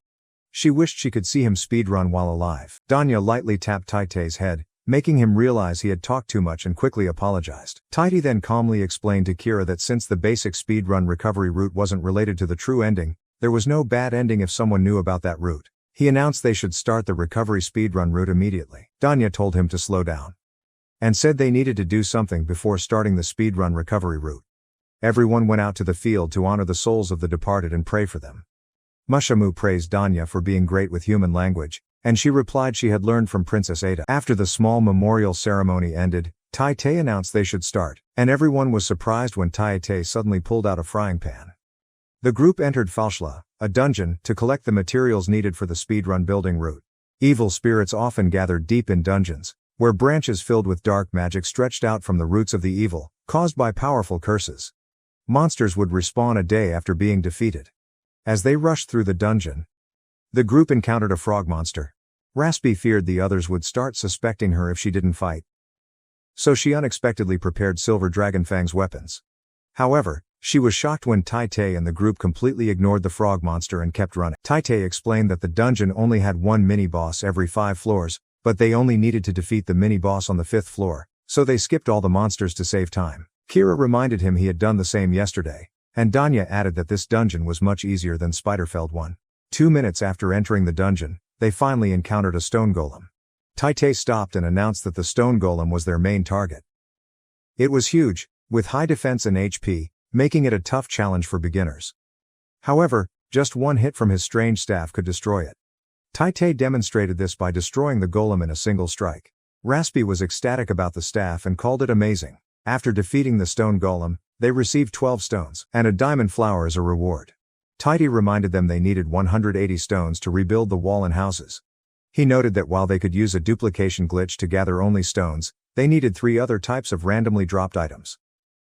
S1: She wished she could see him speedrun while alive. Danya lightly tapped Tai Tai's head, making him realize he had talked too much and quickly apologized. Tai Tai then calmly explained to Kira that since the basic speedrun recovery route wasn't related to the true ending, there was no bad ending if someone knew about that route. He announced they should start the recovery speedrun route immediately. Danya told him to slow down and said they needed to do something before starting the speedrun recovery route. Everyone went out to the field to honor the souls of the departed and pray for them. Mushamu praised Danya for being great with human language, and she replied she had learned from Princess Ada. After the small memorial ceremony ended, Tai Tai announced they should start, and everyone was surprised when Tai Tai suddenly pulled out a frying pan. The group entered Falshla, a dungeon, to collect the materials needed for the speedrun building route. Evil spirits often gathered deep in dungeons, where branches filled with dark magic stretched out from the roots of the evil, caused by powerful curses. Monsters would respawn a day after being defeated. As they rushed through the dungeon, the group encountered a frog monster. Raspy feared the others would start suspecting her if she didn't fight. So she unexpectedly prepared Silver Dragonfang's weapons. However, she was shocked when Tai Tai and the group completely ignored the frog monster and kept running. Tai Tai explained that the dungeon only had one mini-boss every 5 floors, but they only needed to defeat the mini-boss on the 5th floor, so they skipped all the monsters to save time. Kira reminded him he had done the same yesterday, and Danya added that this dungeon was much easier than Spiderfeld one. 2 minutes after entering the dungeon, they finally encountered a stone golem. Tai Tai stopped and announced that the stone golem was their main target. It was huge, with high defense and HP, making it a tough challenge for beginners. However, just one hit from his strange staff could destroy it. Tai Tai demonstrated this by destroying the golem in a single strike. Raspy was ecstatic about the staff and called it amazing. After defeating the stone golem, they received 12 stones and a diamond flower as a reward. Tai Tai reminded them they needed 180 stones to rebuild the wall and houses. He noted that while they could use a duplication glitch to gather only stones, they needed 3 other types of randomly dropped items.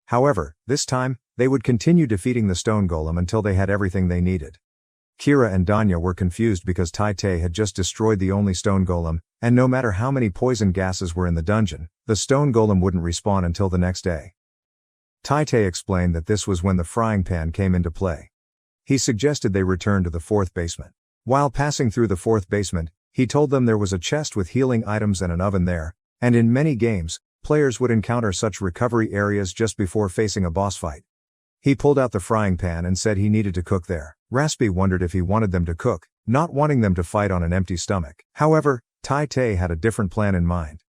S1: However, this time, they would continue defeating the stone golem until they had everything they needed. Kira and Danya were confused because Tai Tai had just destroyed the only stone golem, and no matter how many poison gases were in the dungeon, the stone golem wouldn't respawn until the next day. Tai Tai explained that this was when the frying pan came into play. He suggested they return to the 4th basement. While passing through the 4th basement, he told them there was a chest with healing items and an oven there, and in many games, players would encounter such recovery areas just before facing a boss fight. He pulled out the frying pan and said he needed to cook there. Raspy wondered if he wanted them to cook, not wanting them to fight on an empty stomach. However, Tai Te had a different plan in mind.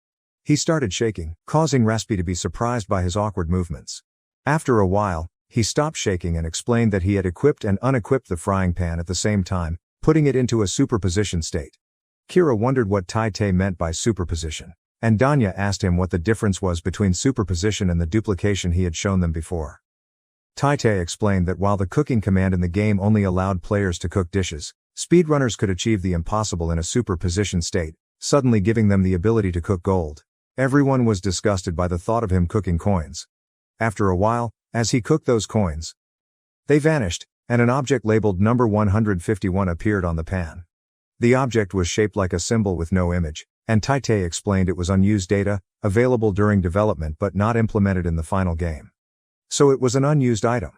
S1: He started shaking, causing Raspy to be surprised by his awkward movements. After a while, he stopped shaking and explained that he had equipped and unequipped the frying pan at the same time, putting it into a superposition state. Kira wondered what Tai Te meant by superposition, and Danya asked him what the difference was between superposition and the duplication he had shown them before. Tai Te explained that while the cooking command in the game only allowed players to cook dishes, speedrunners could achieve the impossible in a superposition state, suddenly giving them the ability to cook gold. Everyone was disgusted by the thought of him cooking coins. After a while, as he cooked those coins, they vanished, and an object labeled number 151 appeared on the pan. The object was shaped like a symbol with no image, and Tai Te explained it was unused data, available during development but not implemented in the final game. So it was an unused item.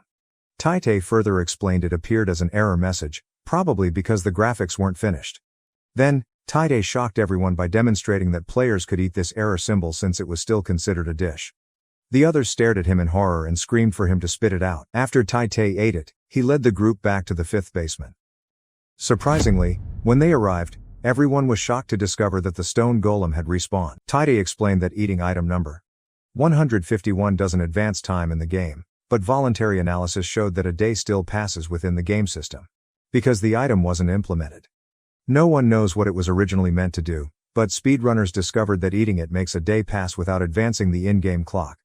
S1: Tai Te further explained it appeared as an error message, probably because the graphics weren't finished. Then, Tai Te shocked everyone by demonstrating that players could eat this error symbol since it was still considered a dish. The others stared at him in horror and screamed for him to spit it out. After Tai Te ate it, he led the group back to the 5th basement. Surprisingly, when they arrived, everyone was shocked to discover that the stone golem had respawned. Tai Te explained that eating item number 151 doesn't advance time in the game, but voluntary analysis showed that a day still passes within the game system, because the item wasn't implemented. No one knows what it was originally meant to do, but speedrunners discovered that eating it makes a day pass without advancing the in-game clock.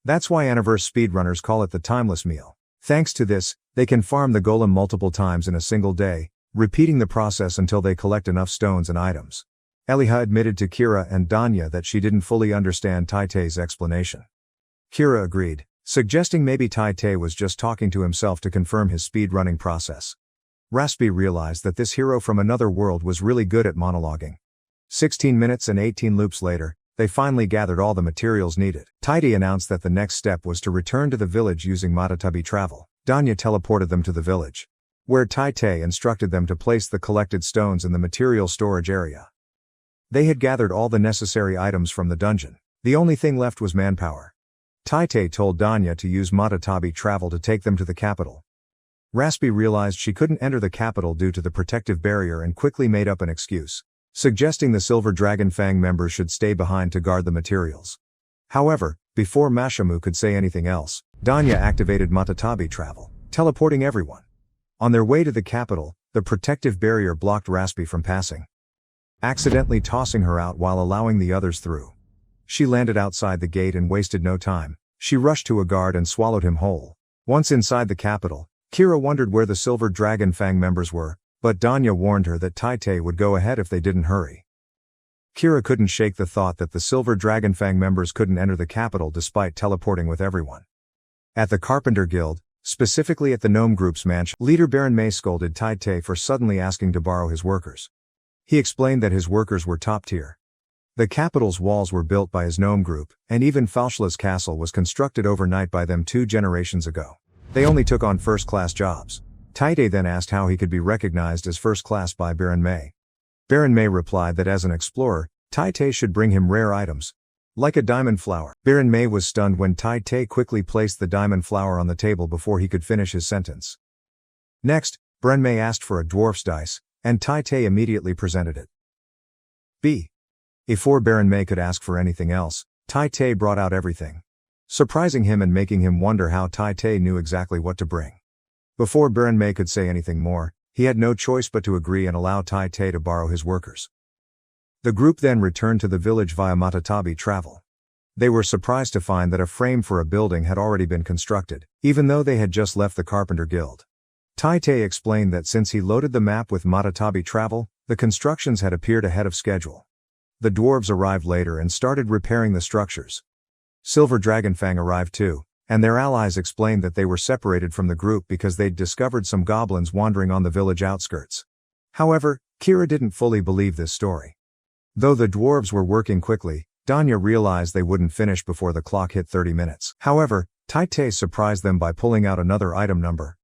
S1: That's why Aniverse speedrunners call it the timeless meal. Thanks to this, they can farm the golem multiple times in a single day, repeating the process until they collect enough stones and items. Eliha admitted to Kira and Danya that she didn't fully understand Tai Te's explanation. Kira agreed, suggesting maybe Tai Te was just talking to himself to confirm his speedrunning process. Raspy realized that this hero from another world was really good at monologuing. 16 minutes and 18 loops later, they finally gathered all the materials needed. Tai Te announced that the next step was to return to the village using Matatabi travel. Danya teleported them to the village, where Tai Te instructed them to place the collected stones in the material storage area. They had gathered all the necessary items from the dungeon. The only thing left was manpower. Tai Te told Danya to use Matatabi travel to take them to the capital. Raspy realized she couldn't enter the capital due to the protective barrier and quickly made up an excuse, suggesting the Silver Dragon Fang members should stay behind to guard the materials. However, before Mashamu could say anything else, Danya activated Matatabi travel, teleporting everyone. On their way to the capital, the protective barrier blocked Raspy from passing, accidentally tossing her out while allowing the others through. She landed outside the gate and wasted no time. She rushed to a guard and swallowed him whole. Once inside the capital, Kira wondered where the Silver Dragon Fang members were, but Danya warned her that Tai Te would go ahead if they didn't hurry. Kira couldn't shake the thought that the Silver Dragon Fang members couldn't enter the capital despite teleporting with everyone. At the Carpenter Guild, specifically at the Gnome Group's mansion, leader Baron May scolded Tai Te for suddenly asking to borrow his workers. He explained that his workers were top tier. The capital's walls were built by his Gnome Group, and even Faustula's castle was constructed overnight by them 2 generations ago. They only took on first-class jobs. Tai Te then asked how he could be recognized as first-class by Baron May. Baron May replied that as an explorer, Tai Te should bring him rare items, like a diamond flower. Baron May was stunned when Tai Te quickly placed the diamond flower on the table before he could finish his sentence. Next, Baron May asked for a dwarf's dice, and Tai Te immediately presented it. Before Baron May could ask for anything else, Tai Te brought out everything, surprising him and making him wonder how Tai Te knew exactly what to bring. Before Baron May could say anything more, he had no choice but to agree and allow Tai Te to borrow his workers. The group then returned to the village via Matatabi travel. They were surprised to find that a frame for a building had already been constructed, even though they had just left the Carpenter Guild. Tai Te explained that since he loaded the map with Matatabi travel, the constructions had appeared ahead of schedule. The dwarves arrived later and started repairing the structures. Silver Dragon Fang arrived too, and their allies explained that they were separated from the group because they'd discovered some goblins wandering on the village outskirts. However, Kira didn't fully believe this story. Though the dwarves were working quickly, Danya realized they wouldn't finish before the clock hit 30 minutes. However, Tai Te surprised them by pulling out another item number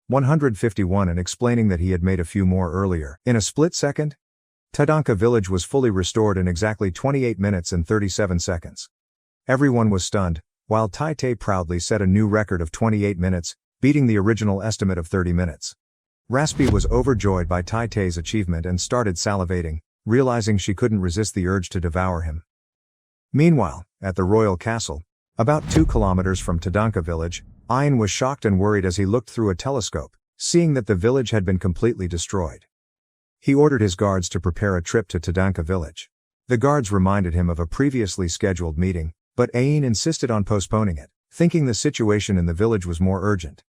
S1: 151 and explaining that he had made a few more earlier. In a split second, Tadanka village was fully restored in exactly 28 minutes and 37 seconds. Everyone was stunned, while Tai Te proudly set a new record of 28 minutes, beating the original estimate of 30 minutes. Raspi was overjoyed by Tai-Tei's achievement and started salivating, realizing she couldn't resist the urge to devour him. Meanwhile, at the royal castle, about 2 kilometers from Tadanka village, Ain was shocked and worried as he looked through a telescope, seeing that the village had been completely destroyed. He ordered his guards to prepare a trip to Tadanka village. The guards reminded him of a previously scheduled meeting, but Ain insisted on postponing it, thinking the situation in the village was more urgent.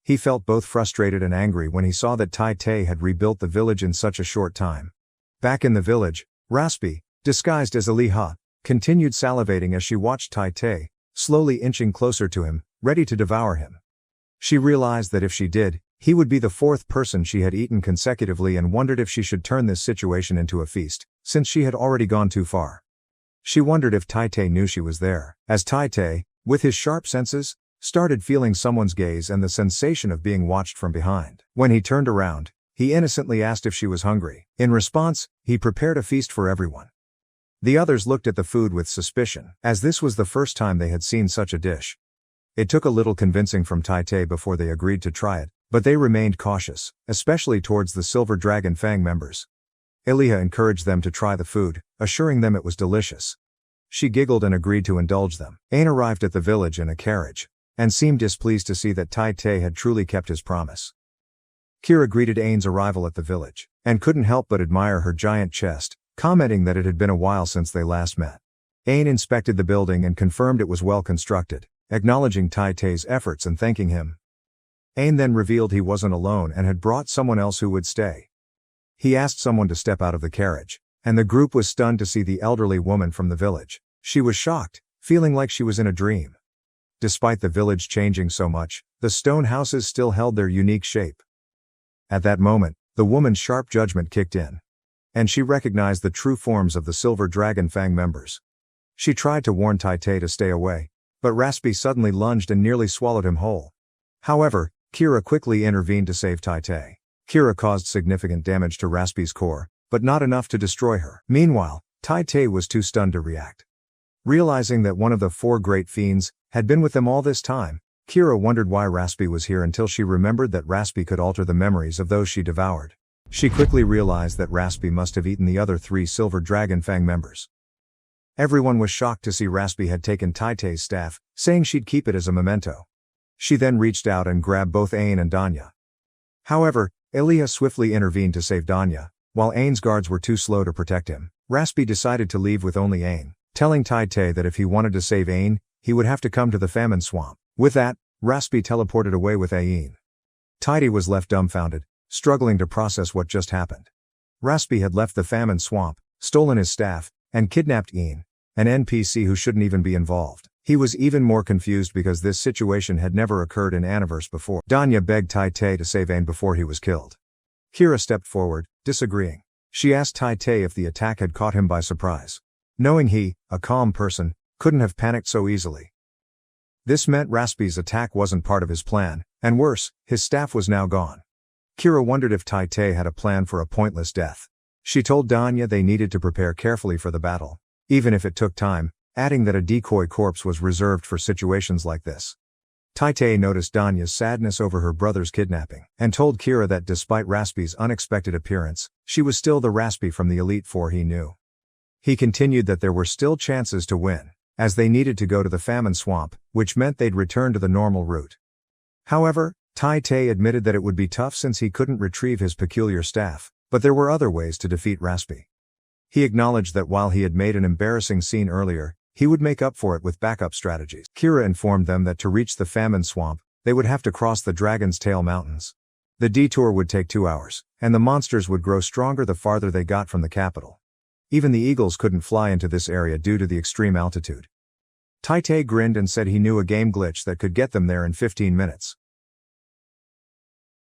S1: He felt both frustrated and angry when he saw that Tai-Tei had rebuilt the village in such a short time. Back in the village, Raspi, disguised as Aliha, continued salivating as she watched Tai-Tei, slowly inching closer to him, ready to devour him. She realized that if she did, he would be the 4th person she had eaten consecutively and wondered if she should turn this situation into a feast, since she had already gone too far. She wondered if Tai-Tei knew she was there, as Tai-Tei, with his sharp senses, started feeling someone's gaze and the sensation of being watched from behind. When he turned around, he innocently asked if she was hungry. In response, he prepared a feast for everyone. The others looked at the food with suspicion, as this was the first time they had seen such a dish. It took a little convincing from Tai-Tei before they agreed to try it, but they remained cautious, especially towards the Silver Dragon Fang members. Eliha encouraged them to try the food, assuring them it was delicious. She giggled and agreed to indulge them. Ain arrived at the village in a carriage, and seemed displeased to see that Tai-Tei had truly kept his promise. Kira greeted Ain's arrival at the village, and couldn't help but admire her giant chest, commenting that it had been a while since they last met. Ain inspected the building and confirmed it was well constructed, acknowledging Tai-Tei's efforts and thanking him. Ain then revealed he wasn't alone and had brought someone else who would stay. He asked someone to step out of the carriage, and the group was stunned to see the elderly woman from the village. She was shocked, feeling like she was in a dream. Despite the village changing so much, the stone houses still held their unique shape. At that moment, the woman's sharp judgment kicked in, and she recognized the true forms of the Silver Dragon Fang members. She tried to warn Tai-Tei to stay away, but Raspi suddenly lunged and nearly swallowed him whole. However, Kira quickly intervened to save Tai-Tei. Kira caused significant damage to Raspi's core, but not enough to destroy her. Meanwhile, Tai-Tei was too stunned to react. Realizing that one of the 4 great fiends had been with them all this time, Kira wondered why Raspi was here until she remembered that Raspi could alter the memories of those she devoured. She quickly realized that Raspi must have eaten the other 3 Silver Dragon Fang members. Everyone was shocked to see Raspi had taken Tai-Tei's staff, saying she'd keep it as a memento. She then reached out and grabbed both Ain and Danya. However, Eliha swiftly intervened to save Danya, while Ain's guards were too slow to protect him. Raspi decided to leave with only Ain, telling Tai-Tei that if he wanted to save Ain, he would have to come to the famine swamp. With that, Raspi teleported away with Ain. Tai-Tei was left dumbfounded, struggling to process what just happened. Raspi had left the famine swamp, stolen his staff, and kidnapped Ain, an NPC who shouldn't even be involved. He was even more confused because this situation had never occurred in Aniverse before. Danya begged Tai-Tei to save Ain before he was killed. Kira stepped forward, disagreeing. She asked Tai-Tei if the attack had caught him by surprise, knowing he, a calm person, couldn't have panicked so easily. This meant Raspi's attack wasn't part of his plan, and worse, his staff was now gone. Kira wondered if Tai-Tei had a plan for a pointless death. She told Danya they needed to prepare carefully for the battle, even if it took time, adding that a decoy corpse was reserved for situations like this. Tai-Tei noticed Danya's sadness over her brother's kidnapping, and told Kira that despite Raspi's unexpected appearance, she was still the Raspi from the Elite Four he knew. He continued that there were still chances to win, as they needed to go to the famine swamp, which meant they'd return to the normal route. However, Tai-Tei admitted that it would be tough since he couldn't retrieve his peculiar staff, but there were other ways to defeat Raspi. He acknowledged that while he had made an embarrassing scene earlier, he would make up for it with backup strategies. Kira informed them that to reach the famine swamp, they would have to cross the Dragon's Tail Mountains. The detour would take 2 hours, and the monsters would grow stronger the farther they got from the capital. Even the eagles couldn't fly into this area due to the extreme altitude. Tai-Tei grinned and said he knew a game glitch that could get them there in 15 minutes.